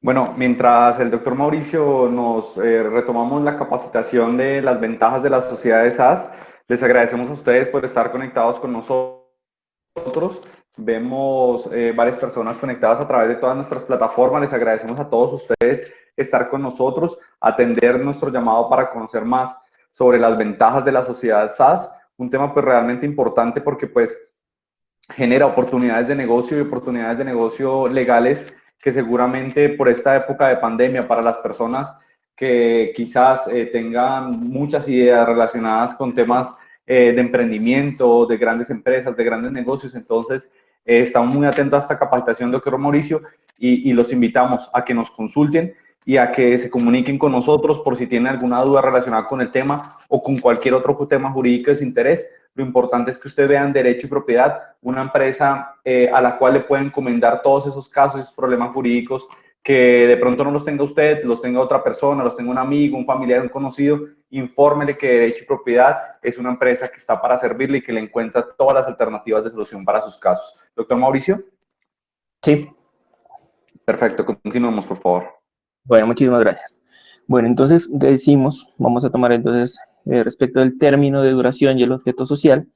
Bueno, mientras el doctor Mauricio nos retomamos la capacitación de las ventajas de las sociedades SaaS, les agradecemos a ustedes por estar conectados con nosotros. Vemos varias personas conectadas a través de todas nuestras plataformas. Les agradecemos a todos ustedes estar con nosotros, atender nuestro llamado para conocer más sobre las ventajas de la sociedad SaaS, un tema pues realmente importante porque pues genera oportunidades de negocio y oportunidades de negocio legales que seguramente por esta época de pandemia para las personas que quizás tengan muchas ideas relacionadas con temas de emprendimiento, de grandes empresas, de grandes negocios. Entonces, estamos muy atentos a esta capacitación, doctor Mauricio, y los invitamos a que nos consulten y a que se comuniquen con nosotros por si tienen alguna duda relacionada con el tema o con cualquier otro tema jurídico de su interés. Lo importante es que ustedes vean derecho y propiedad, una empresa a la cual le pueden encomendar todos esos casos, esos problemas jurídicos, que de pronto no los tenga usted, los tenga otra persona, los tenga un amigo, un familiar, un conocido. Infórmele que derecho y propiedad es una empresa que está para servirle y que le encuentra todas las alternativas de solución para sus casos. Doctor Mauricio. Sí. Perfecto, continuemos, por favor. Bueno, muchísimas gracias. Bueno, entonces decimos, vamos a tomar entonces respecto del término de duración y el objeto social,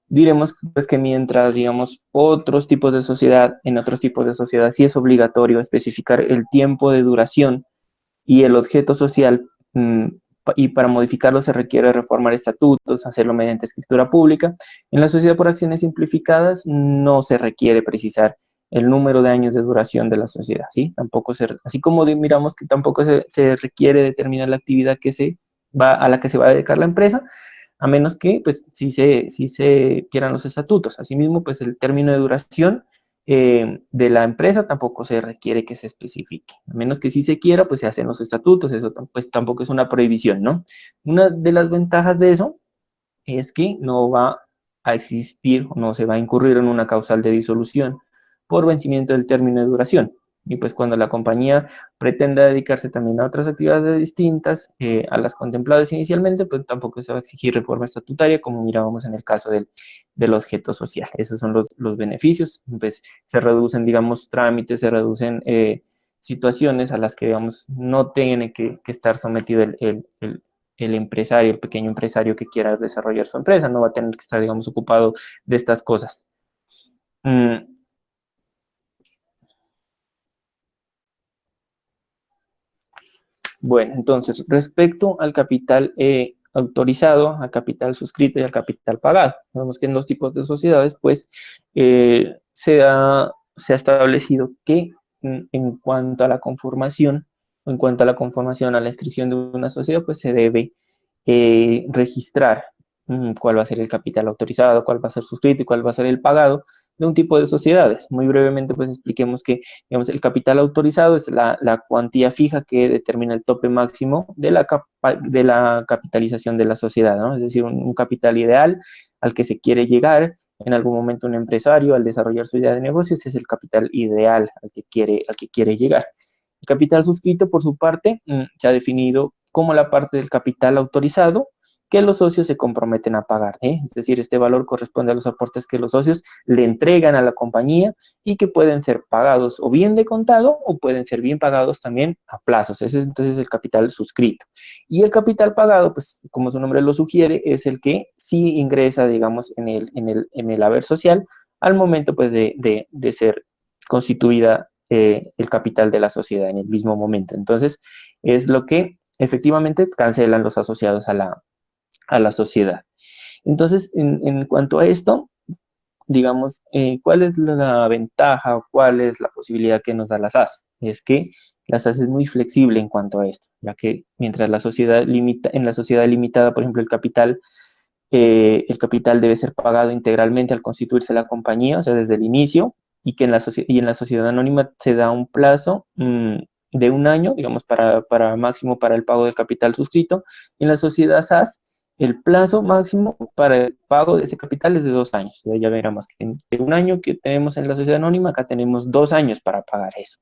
diremos pues que mientras, digamos, otros tipos de sociedad, en otros tipos de sociedad sí es obligatorio especificar el tiempo de duración y el objeto social, y para modificarlo se requiere reformar estatutos, hacerlo mediante escritura pública. En la sociedad por acciones simplificadas no se requiere precisar el número de años de duración de la sociedad, ¿sí? Tampoco así como miramos que tampoco se requiere determinar la actividad a la que se va a dedicar la empresa, a menos que, pues, si se quieran los estatutos. Asimismo, pues, el término de duración de la empresa tampoco se requiere que se especifique. A menos que si se quiera, pues se hacen los estatutos, eso pues tampoco es una prohibición, ¿no? Una de las ventajas de eso es que no va a existir, no se va a incurrir en una causal de disolución por vencimiento del término de duración. Y pues cuando la compañía pretenda dedicarse también a otras actividades distintas a las contempladas inicialmente, pues tampoco se va a exigir reforma estatutaria, como mirábamos en el caso del objeto social. Esos son los beneficios. Pues se reducen, digamos, trámites, se reducen situaciones a las que, digamos, no tiene que estar sometido el empresario, el pequeño empresario que quiera desarrollar su empresa, no va a tener que estar, digamos, ocupado de estas cosas. Bueno, entonces, respecto al capital autorizado, al capital suscrito y al capital pagado, vemos que en los tipos de sociedades, pues, se ha establecido que en cuanto a la conformación, a la inscripción de una sociedad, pues se debe registrar cuál va a ser el capital autorizado, cuál va a ser suscrito y cuál va a ser el pagado de un tipo de sociedades. Muy brevemente, pues expliquemos que, digamos, el capital autorizado es la cuantía fija que determina el tope máximo de la capitalización de la sociedad, ¿no? Es decir, un capital ideal al que se quiere llegar en algún momento un empresario al desarrollar su idea de negocios, ese es el capital ideal al que quiere llegar. El capital suscrito, por su parte, se ha definido como la parte del capital autorizado que los socios se comprometen a pagar, ¿eh? Es decir, este valor corresponde a los aportes que los socios le entregan a la compañía y que pueden ser pagados o bien de contado o pueden ser bien pagados también a plazos. Ese es entonces el capital suscrito. Y el capital pagado, pues como su nombre lo sugiere, es el que sí ingresa, digamos, en el haber social al momento pues de ser constituida el capital de la sociedad en el mismo momento. Entonces, es lo que efectivamente cancelan los asociados a la sociedad. Entonces, en cuanto a esto, digamos, ¿cuál es la ventaja o cuál es la posibilidad que nos da la SAS? Es que la SAS es muy flexible en cuanto a esto, ya que mientras la sociedad limita, en la sociedad limitada, por ejemplo, el capital debe ser pagado integralmente al constituirse la compañía, o sea, desde el inicio, y que en la sociedad anónima se da un plazo de un año, digamos, para máximo para el pago del capital suscrito. En la sociedad SAS, el plazo máximo para el pago de ese capital es de 2 años. O sea, ya veremos que de un año que tenemos en la sociedad anónima, acá tenemos 2 años para pagar eso.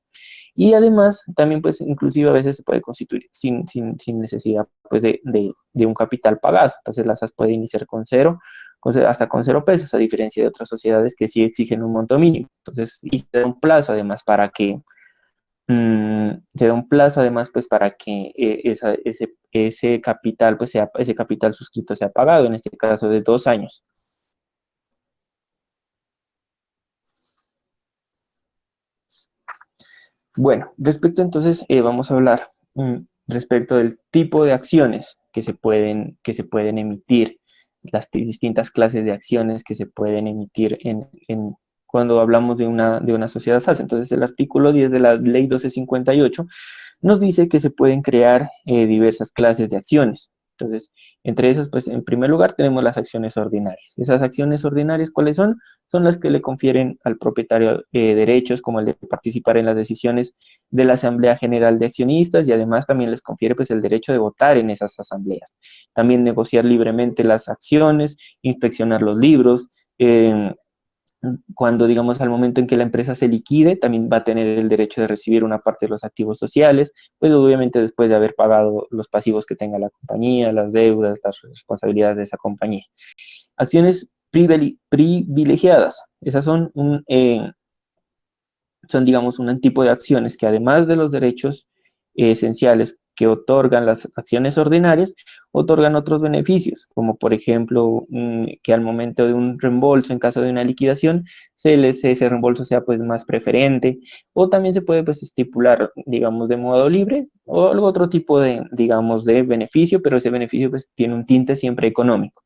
Y además, también, pues, inclusive a veces se puede constituir sin necesidad, pues, de un capital pagado. Entonces, las SAS puede iniciar con cero, hasta con 0 pesos, a diferencia de otras sociedades que sí exigen un monto mínimo. Entonces, y se da un plazo, además, para que, se da un plazo, además, pues, para que ese capital, pues, ese capital suscrito sea pagado, en este caso de 2 años. Bueno, respecto entonces, vamos a hablar respecto del tipo de acciones que se pueden emitir, las distintas clases de acciones que se pueden emitir cuando hablamos de una sociedad SAS. Entonces, el artículo 10 de la Ley 1258 nos dice que se pueden crear diversas clases de acciones. Entonces, entre esas, pues, en primer lugar, tenemos las acciones ordinarias. Esas acciones ordinarias, ¿cuáles son? Son las que le confieren al propietario derechos, como el de participar en las decisiones de la Asamblea General de Accionistas, y además también les confiere, pues, el derecho de votar en esas asambleas. También negociar libremente las acciones, inspeccionar los libros, cuando, digamos, al momento en que la empresa se liquide, también va a tener el derecho de recibir una parte de los activos sociales, pues obviamente después de haber pagado los pasivos que tenga la compañía, las deudas, las responsabilidades de esa compañía. Acciones privilegiadas, esas son, digamos, un tipo de acciones que además de los derechos esenciales que otorgan las acciones ordinarias, otorgan otros beneficios, como por ejemplo, que al momento de un reembolso, en caso de una liquidación, ese reembolso sea pues más preferente, o también se puede pues estipular, digamos, de modo libre, o algún otro tipo de, digamos, de beneficio, pero ese beneficio pues tiene un tinte siempre económico.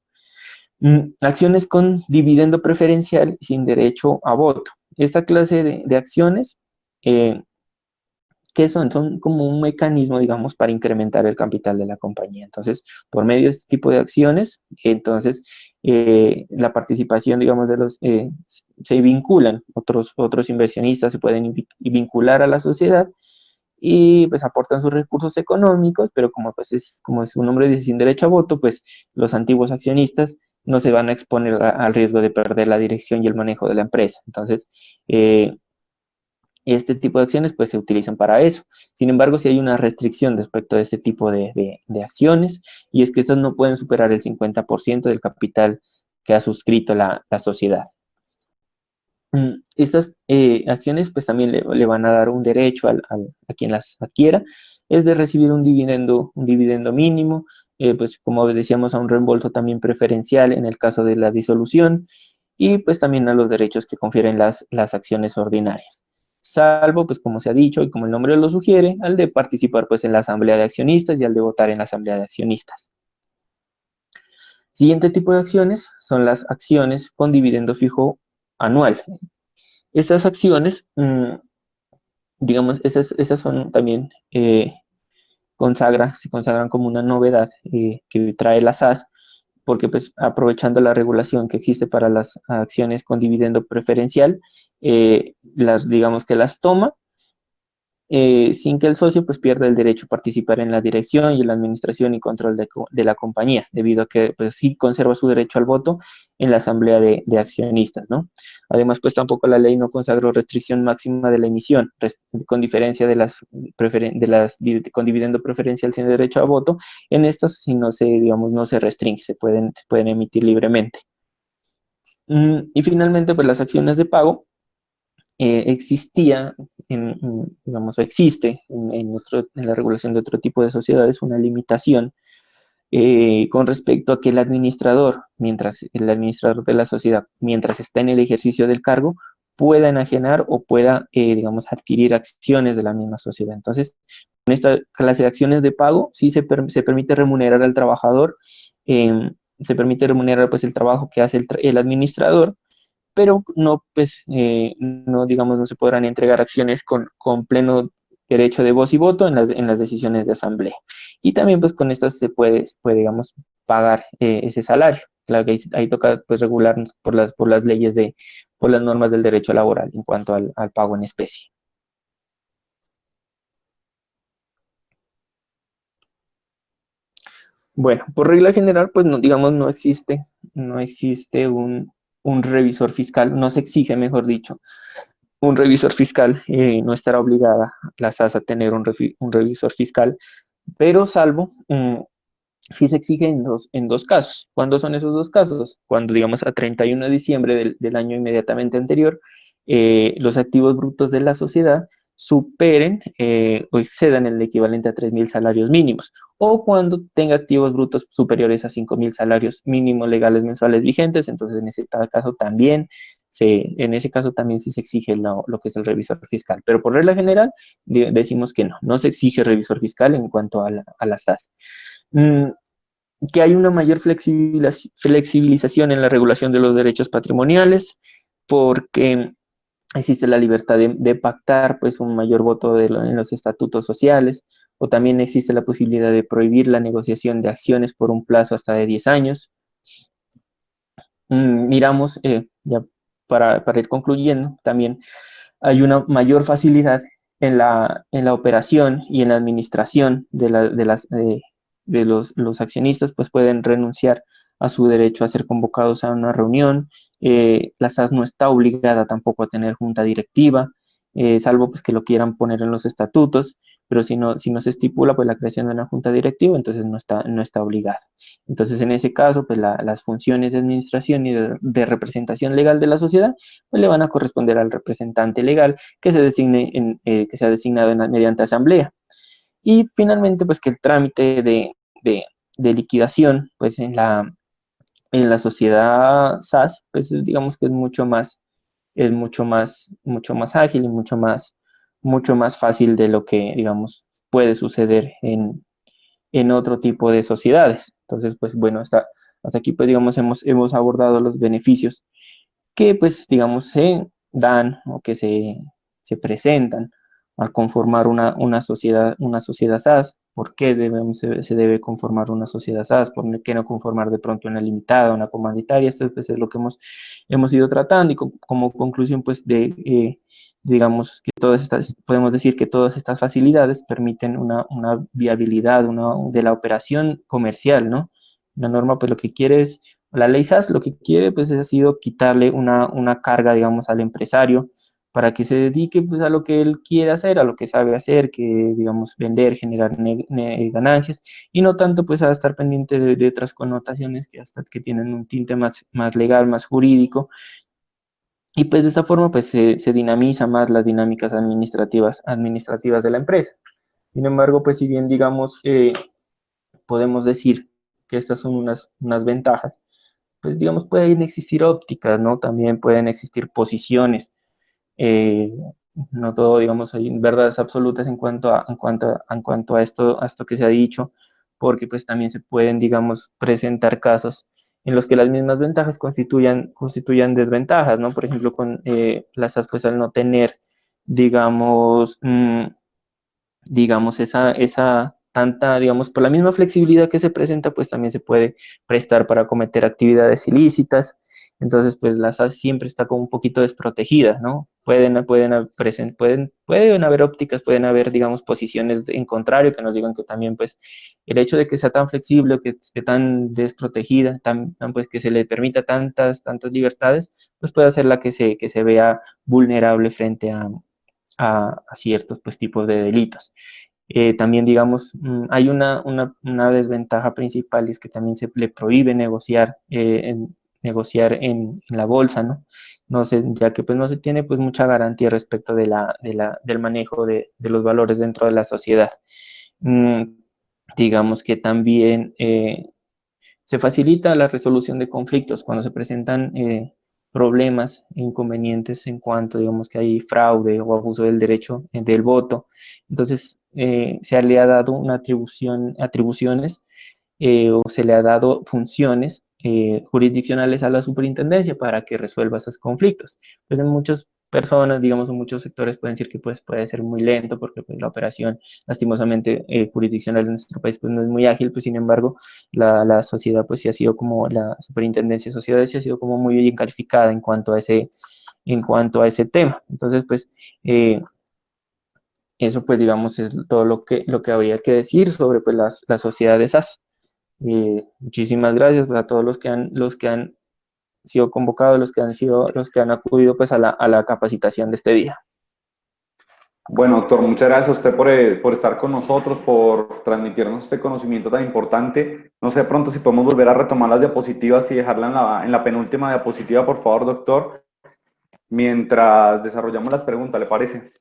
Acciones con dividendo preferencial sin derecho a voto. Esta clase de acciones, eh, ¿qué son? Son como un mecanismo, digamos, para incrementar el capital de la compañía. Entonces, por medio de este tipo de acciones, entonces, la participación, digamos, se vinculan, otros inversionistas se pueden vincular a la sociedad y pues aportan sus recursos económicos, pero como su nombre dice, sin derecho a voto, pues los antiguos accionistas no se van a exponer al riesgo de perder la dirección y el manejo de la empresa. Entonces, este tipo de acciones pues se utilizan para eso. Sin embargo, si hay una restricción respecto a este tipo de acciones, y es que estas no pueden superar el 50% del capital que ha suscrito la sociedad. Estas acciones pues también le van a dar un derecho a quien las adquiera, es de recibir un dividendo mínimo, pues como decíamos, a un reembolso también preferencial en el caso de la disolución, y pues también a los derechos que confieren las acciones ordinarias. Salvo, pues como se ha dicho y como el nombre lo sugiere, al de participar pues en la asamblea de accionistas y al de votar en la asamblea de accionistas. Siguiente tipo de acciones son las acciones con dividendo fijo anual. Estas acciones, digamos, esas son también, se consagran como una novedad que trae la SAS, porque pues aprovechando la regulación que existe para las acciones con dividendo preferencial, digamos que las toma sin que el socio pues pierda el derecho a participar en la dirección y en la administración y control de la compañía, debido a que pues sí conserva su derecho al voto en la asamblea de accionistas, ¿no? Además, pues tampoco la ley no consagró restricción máxima de la emisión, con diferencia de con dividendo preferencial sin derecho a voto, en estas si no se, digamos, no se restringe, se pueden emitir libremente. Y finalmente, pues las acciones de pago existía, digamos, o existe en la regulación de otro tipo de sociedades una limitación con respecto a que el administrador de la sociedad, mientras está en el ejercicio del cargo, pueda enajenar o pueda, digamos, adquirir acciones de la misma sociedad. Entonces, con esta clase de acciones de pago, sí se permite remunerar al trabajador, se permite remunerar pues el trabajo que hace el administrador, pero no, pues, no, digamos, no se podrán entregar acciones con pleno derecho de voz y voto en las decisiones de asamblea. Y también, pues, con estas se puede, digamos, pagar ese salario. Claro que ahí toca, pues, regularnos por las leyes por las normas del derecho laboral en cuanto al pago en especie. Bueno, por regla general, pues, no, digamos, no existe un revisor fiscal, no se exige, mejor dicho, un revisor fiscal, no estará obligada la SAS a tener un revisor fiscal, pero salvo si se exige en dos casos. ¿Cuándo son esos dos casos? Cuando, digamos, a 31 de diciembre del año inmediatamente anterior, los activos brutos de la sociedad superen o excedan el equivalente a 3.000 salarios mínimos, o cuando tenga activos brutos superiores a 5.000 salarios mínimos legales mensuales vigentes. Entonces en ese caso también sí se exige lo que es el revisor fiscal, pero por regla general decimos que no se exige revisor fiscal en cuanto a la SAS. Mm, que hay una mayor flexibilización en la regulación de los derechos patrimoniales, porque existe la libertad de pactar pues un mayor voto en los estatutos sociales, o también existe la posibilidad de prohibir la negociación de acciones por un plazo hasta de 10 años. Miramos, ya para ir concluyendo, también hay una mayor facilidad en la operación y en la administración de los accionistas, pues pueden renunciar a su derecho a ser convocados a una reunión. La SAS no está obligada tampoco a tener junta directiva, salvo pues que lo quieran poner en los estatutos, pero si no se estipula pues la creación de una junta directiva, entonces no está obligada. Entonces, en ese caso, pues las funciones de administración y de representación legal de la sociedad pues le van a corresponder al representante legal que se designe que sea designado mediante asamblea. Y finalmente, pues que el trámite de liquidación, pues en la sociedad SAS, pues digamos que es mucho más ágil y mucho más fácil de lo que, digamos, puede suceder en otro tipo de sociedades. Entonces, pues bueno, hasta aquí, pues digamos, hemos abordado los beneficios que pues digamos se dan o que se presentan al conformar una sociedad SAS. ¿Por qué se debe conformar una sociedad SAS? ¿Por qué no conformar de pronto una limitada, una comanditaria? Esto pues, es lo que hemos ido tratando, y como conclusión pues digamos que podemos decir que todas estas facilidades permiten una viabilidad de la operación comercial, ¿no? La norma pues lo que quiere es la ley SAS lo que quiere, pues, ha sido quitarle una carga, digamos, al empresario para que se dedique, pues, a lo que él quiere hacer, a lo que sabe hacer, que es, digamos, vender, generar ganancias, y no tanto, pues, a estar pendiente de otras connotaciones que tienen un tinte más legal, más jurídico. Y, pues, de esta forma, pues, se dinamiza más las dinámicas administrativas de la empresa. Sin embargo, pues, si bien, digamos, podemos decir que estas son unas ventajas, pues digamos, pueden existir ópticas, ¿no? También pueden existir posiciones. eh, no todo, digamos, hay verdades absolutas en cuanto a esto que se ha dicho, porque pues también se pueden, digamos, presentar casos en los que las mismas ventajas constituyan desventajas, ¿no? Por ejemplo, con las SAS, pues al no tener, digamos, digamos, tanta, digamos, por la misma flexibilidad que se presenta, pues también se puede prestar para cometer actividades ilícitas. Entonces, pues la SAS siempre está como un poquito desprotegida, ¿no? Pueden haber ópticas, pueden haber, digamos, posiciones en contrario que nos digan que también, pues, el hecho de que sea tan flexible o que esté tan desprotegida, pues, que se le permita tantas libertades, pues puede hacerla que se vea vulnerable frente a ciertos, pues, tipos de delitos. También, digamos, hay una desventaja principal, y es que también se le prohíbe negociar en la bolsa, ¿no? No sé, ya que pues no se tiene pues mucha garantía respecto del manejo de los valores dentro de la sociedad. Mm, digamos que también se facilita la resolución de conflictos cuando se presentan problemas e inconvenientes en cuanto, digamos, que hay fraude o abuso del derecho del voto. Entonces, se le ha dado una atribuciones o se le ha dado funciones jurisdiccionales a la superintendencia para que resuelva esos conflictos. Pues en muchas personas, digamos, en muchos sectores pueden decir que pues, puede ser muy lento porque pues, la operación, lastimosamente, jurisdiccional en nuestro país pues, no es muy ágil, pues sin embargo, la sociedad pues sí ha sido como, la superintendencia de sociedades sí ha sido como muy bien calificada en cuanto a ese tema. Entonces, pues, eso pues digamos es todo lo que habría que decir sobre pues las sociedades SAS. Muchísimas gracias pues, a todos los que han sido convocados, los que han acudido pues a la capacitación de este día. Bueno, doctor, muchas gracias a usted por estar con nosotros, por transmitirnos este conocimiento tan importante. No sé pronto si podemos volver a retomar las diapositivas y dejarla en la penúltima diapositiva, por favor, doctor, mientras desarrollamos las preguntas, ¿le parece?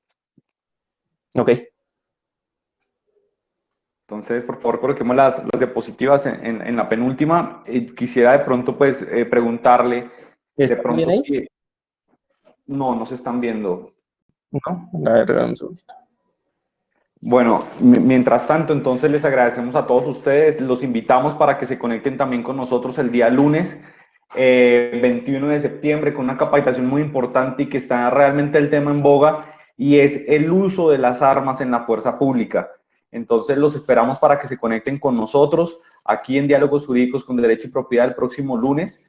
Ok. Entonces, por favor, coloquemos las diapositivas en la penúltima. Quisiera de pronto, pues, preguntarle, de ¿Está bien pronto, ahí? no se están viendo. No, a ver, dame un segundito. Bueno, mientras tanto, entonces les agradecemos a todos ustedes, los invitamos para que se conecten también con nosotros el día lunes 21 de septiembre con una capacitación muy importante y que está realmente el tema en boga y es el uso de las armas en la fuerza pública. Entonces los esperamos para que se conecten con nosotros aquí en Diálogos Jurídicos con Derecho y Propiedad el próximo lunes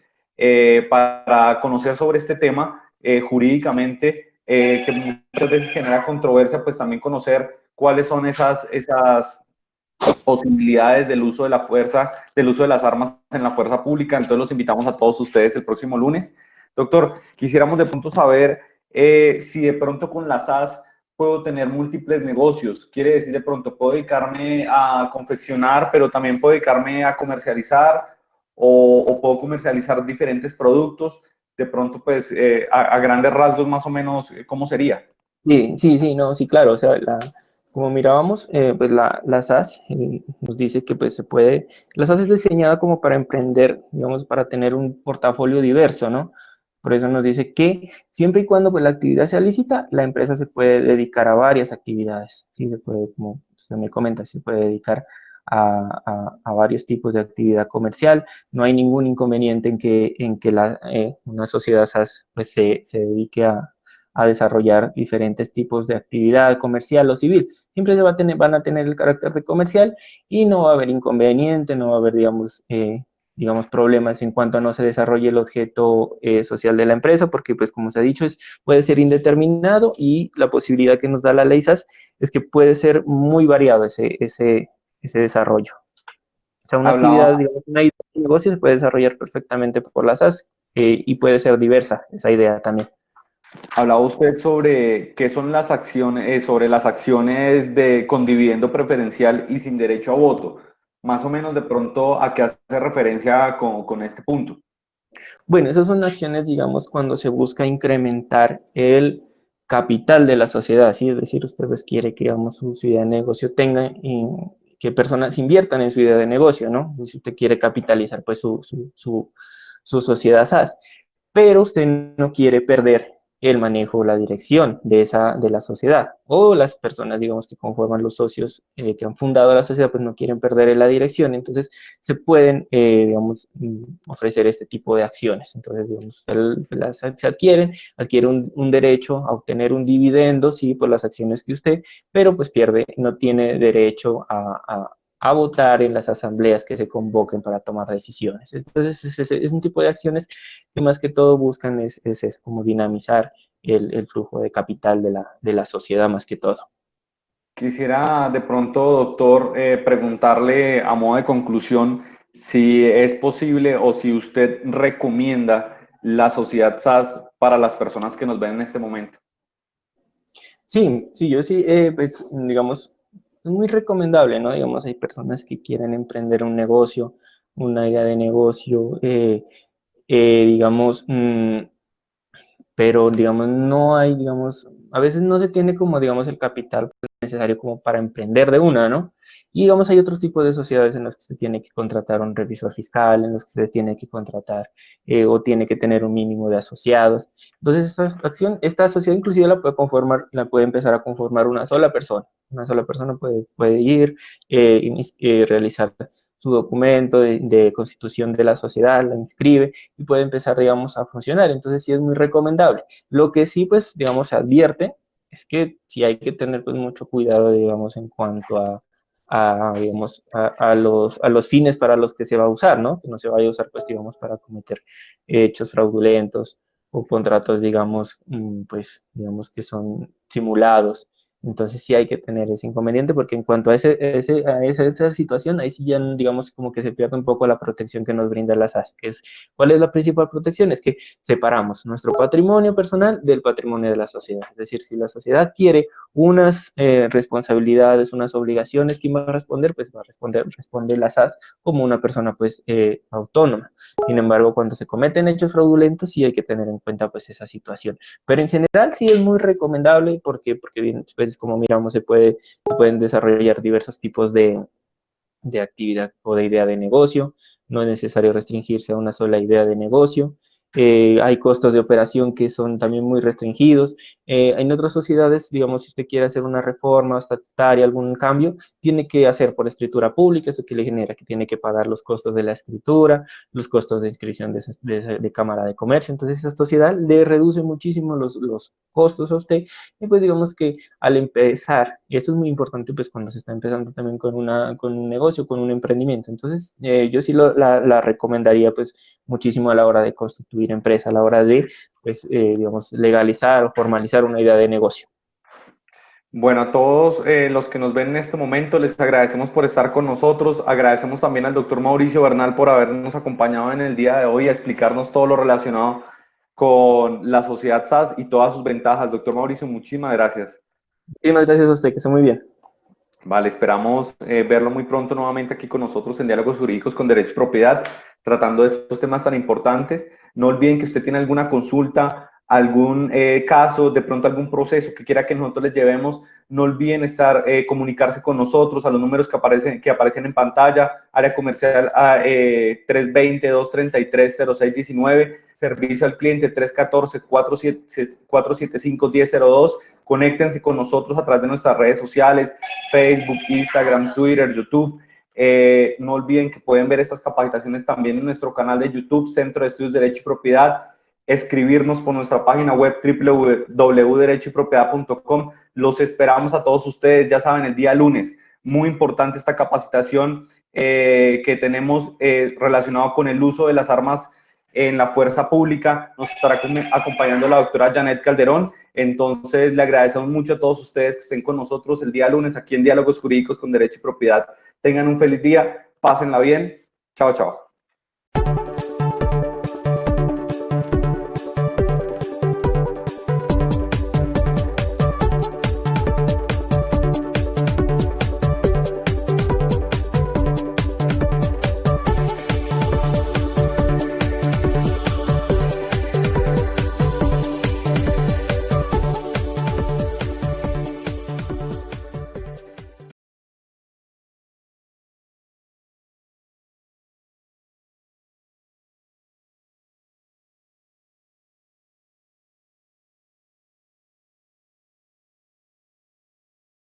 para conocer sobre este tema jurídicamente que muchas veces genera controversia, pues también conocer cuáles son esas posibilidades del uso de la fuerza, del uso de las armas en la fuerza pública. Entonces los invitamos a todos ustedes el próximo lunes. Doctor, quisiéramos de pronto saber si de pronto con la SAS puedo tener múltiples negocios. Quiere decir, de pronto puedo dedicarme a confeccionar, pero también puedo dedicarme a comercializar o puedo comercializar diferentes productos. De pronto, pues, a grandes rasgos, más o menos, ¿cómo sería? Sí, no, sí, claro, o sea, como mirábamos, pues la SAS nos dice que pues se puede, la SAS es diseñada como para emprender, digamos, para tener un portafolio diverso, ¿no? Por eso nos dice que siempre y cuando pues la actividad sea lícita, la empresa se puede dedicar a varias actividades, sí, se puede, como usted me comenta, se puede dedicar a varios tipos de actividad comercial, no hay ningún inconveniente en que una sociedad SAS pues se dedique a desarrollar diferentes tipos de actividad comercial o civil. Siempre van a tener el carácter de comercial y no va a haber inconveniente, no va a haber, digamos, problemas en cuanto a no se desarrolle el objeto social de la empresa, porque, pues, como se ha dicho, puede ser indeterminado y la posibilidad que nos da la ley SAS es que puede ser muy variado ese desarrollo. O sea, una actividad, Hablaba, digamos, una idea de negocio se puede desarrollar perfectamente por la SAS y puede ser diversa esa idea también. Hablaba usted sobre qué son las acciones, sobre las acciones de con dividendo preferencial y sin derecho a voto. Más o menos de pronto a qué hace referencia con este punto. Bueno, esas son acciones, digamos, cuando se busca incrementar el capital de la sociedad, ¿sí? Es decir, usted pues, quiere que, digamos, su idea de negocio tenga, y que personas inviertan en su idea de negocio, ¿no? Es decir, usted quiere capitalizar, pues, su sociedad SAS, pero usted no quiere perder el manejo, la dirección de la sociedad, o las personas, digamos, que conforman los socios que han fundado la sociedad, pues no quieren perder la dirección, entonces se pueden, digamos, ofrecer este tipo de acciones. Entonces, digamos, se adquiere un derecho a obtener un dividendo, sí, por las acciones que usted, pero pues pierde, no tiene derecho a votar en las asambleas que se convoquen para tomar decisiones. Entonces, es un tipo de acciones que más que todo buscan es como dinamizar el flujo de capital de la sociedad más que todo. Quisiera de pronto, doctor, preguntarle a modo de conclusión si es posible o si usted recomienda la sociedad SAS para las personas que nos ven en este momento. Sí, sí, yo sí, pues digamos, es muy recomendable, ¿no? Digamos, hay personas que quieren emprender un negocio, una idea de negocio, digamos, pero digamos, no hay, digamos, a veces no se tiene como, digamos, el capital necesario como para emprender de una, ¿no? Y digamos, hay otros tipos de sociedades en los que se tiene que contratar un revisor fiscal, en los que se tiene que contratar o tiene que tener un mínimo de asociados. Entonces, esta sociedad inclusive la puede conformar, la puede empezar a conformar una sola persona. Una sola persona puede ir, realizar su documento de constitución de la sociedad, la inscribe y puede empezar, digamos, a funcionar. Entonces, sí es muy recomendable. Lo que sí, pues, digamos, se advierte es que sí hay que tener pues mucho cuidado, digamos, en cuanto digamos, a los fines para los que se va a usar, ¿no? Que no se vaya a usar, pues, digamos, para cometer hechos fraudulentos o contratos, digamos, pues, digamos, que son simulados. Entonces sí hay que tener ese inconveniente porque en cuanto a esa situación, ahí sí ya, digamos, como que se pierde un poco la protección que nos brinda la SAS, que es, ¿cuál es la principal protección? Es que separamos nuestro patrimonio personal del patrimonio de la sociedad. Es decir, si la sociedad quiere unas responsabilidades, unas obligaciones, ¿quién va a responder? Pues va a responde la SAS como una persona pues autónoma. Sin embargo, cuando se cometen hechos fraudulentos, sí hay que tener en cuenta pues esa situación. Pero en general sí es muy recomendable porque bien, pues como miramos, se pueden desarrollar diversos tipos de actividad o de idea de negocio, no es necesario restringirse a una sola idea de negocio. Hay costos de operación que son también muy restringidos. En otras sociedades, digamos, si usted quiere hacer una reforma estatutaria, algún cambio, tiene que hacer por escritura pública, eso que le genera que tiene que pagar los costos de la escritura, los costos de inscripción de Cámara de Comercio. Entonces, esa sociedad le reduce muchísimo los costos a usted. Y pues digamos que al empezar, y esto es muy importante pues cuando se está empezando también con un negocio, con un emprendimiento, entonces yo sí la recomendaría pues muchísimo a la hora de constituir empresa, a la hora de pues digamos legalizar o formalizar una idea de negocio. Bueno, a todos los que nos ven en este momento, les agradecemos por estar con nosotros. Agradecemos también al doctor Mauricio Bernal por habernos acompañado en el día de hoy a explicarnos todo lo relacionado con la sociedad SAS y todas sus ventajas. Doctor Mauricio, muchísimas gracias. Muchísimas gracias a usted, que esté muy bien. Vale, esperamos verlo muy pronto nuevamente aquí con nosotros en Diálogos Jurídicos con Derecho y Propiedad, tratando de estos temas tan importantes. No olviden que usted tiene alguna consulta, algún caso, de pronto algún proceso que quiera que nosotros les llevemos. No olviden comunicarse con nosotros a los números que aparecen en pantalla, área comercial 320-233-0619, servicio al cliente 314-475-1002. Conéctense con nosotros a través de nuestras redes sociales, Facebook, Instagram, Twitter, YouTube. No olviden que pueden ver estas capacitaciones también en nuestro canal de YouTube, Centro de Estudios de Derecho y Propiedad. Escribirnos por nuestra página web www.derechoypropiedad.com. Los esperamos a todos ustedes, ya saben, el día lunes. Muy importante esta capacitación que tenemos relacionado con el uso de las armas en la fuerza pública. Nos estará acompañando la doctora Janet Calderón. Entonces, le agradecemos mucho a todos ustedes que estén con nosotros el día lunes aquí en Diálogos Jurídicos con Derecho y Propiedad. Tengan un feliz día, pásenla bien. Chao, chao.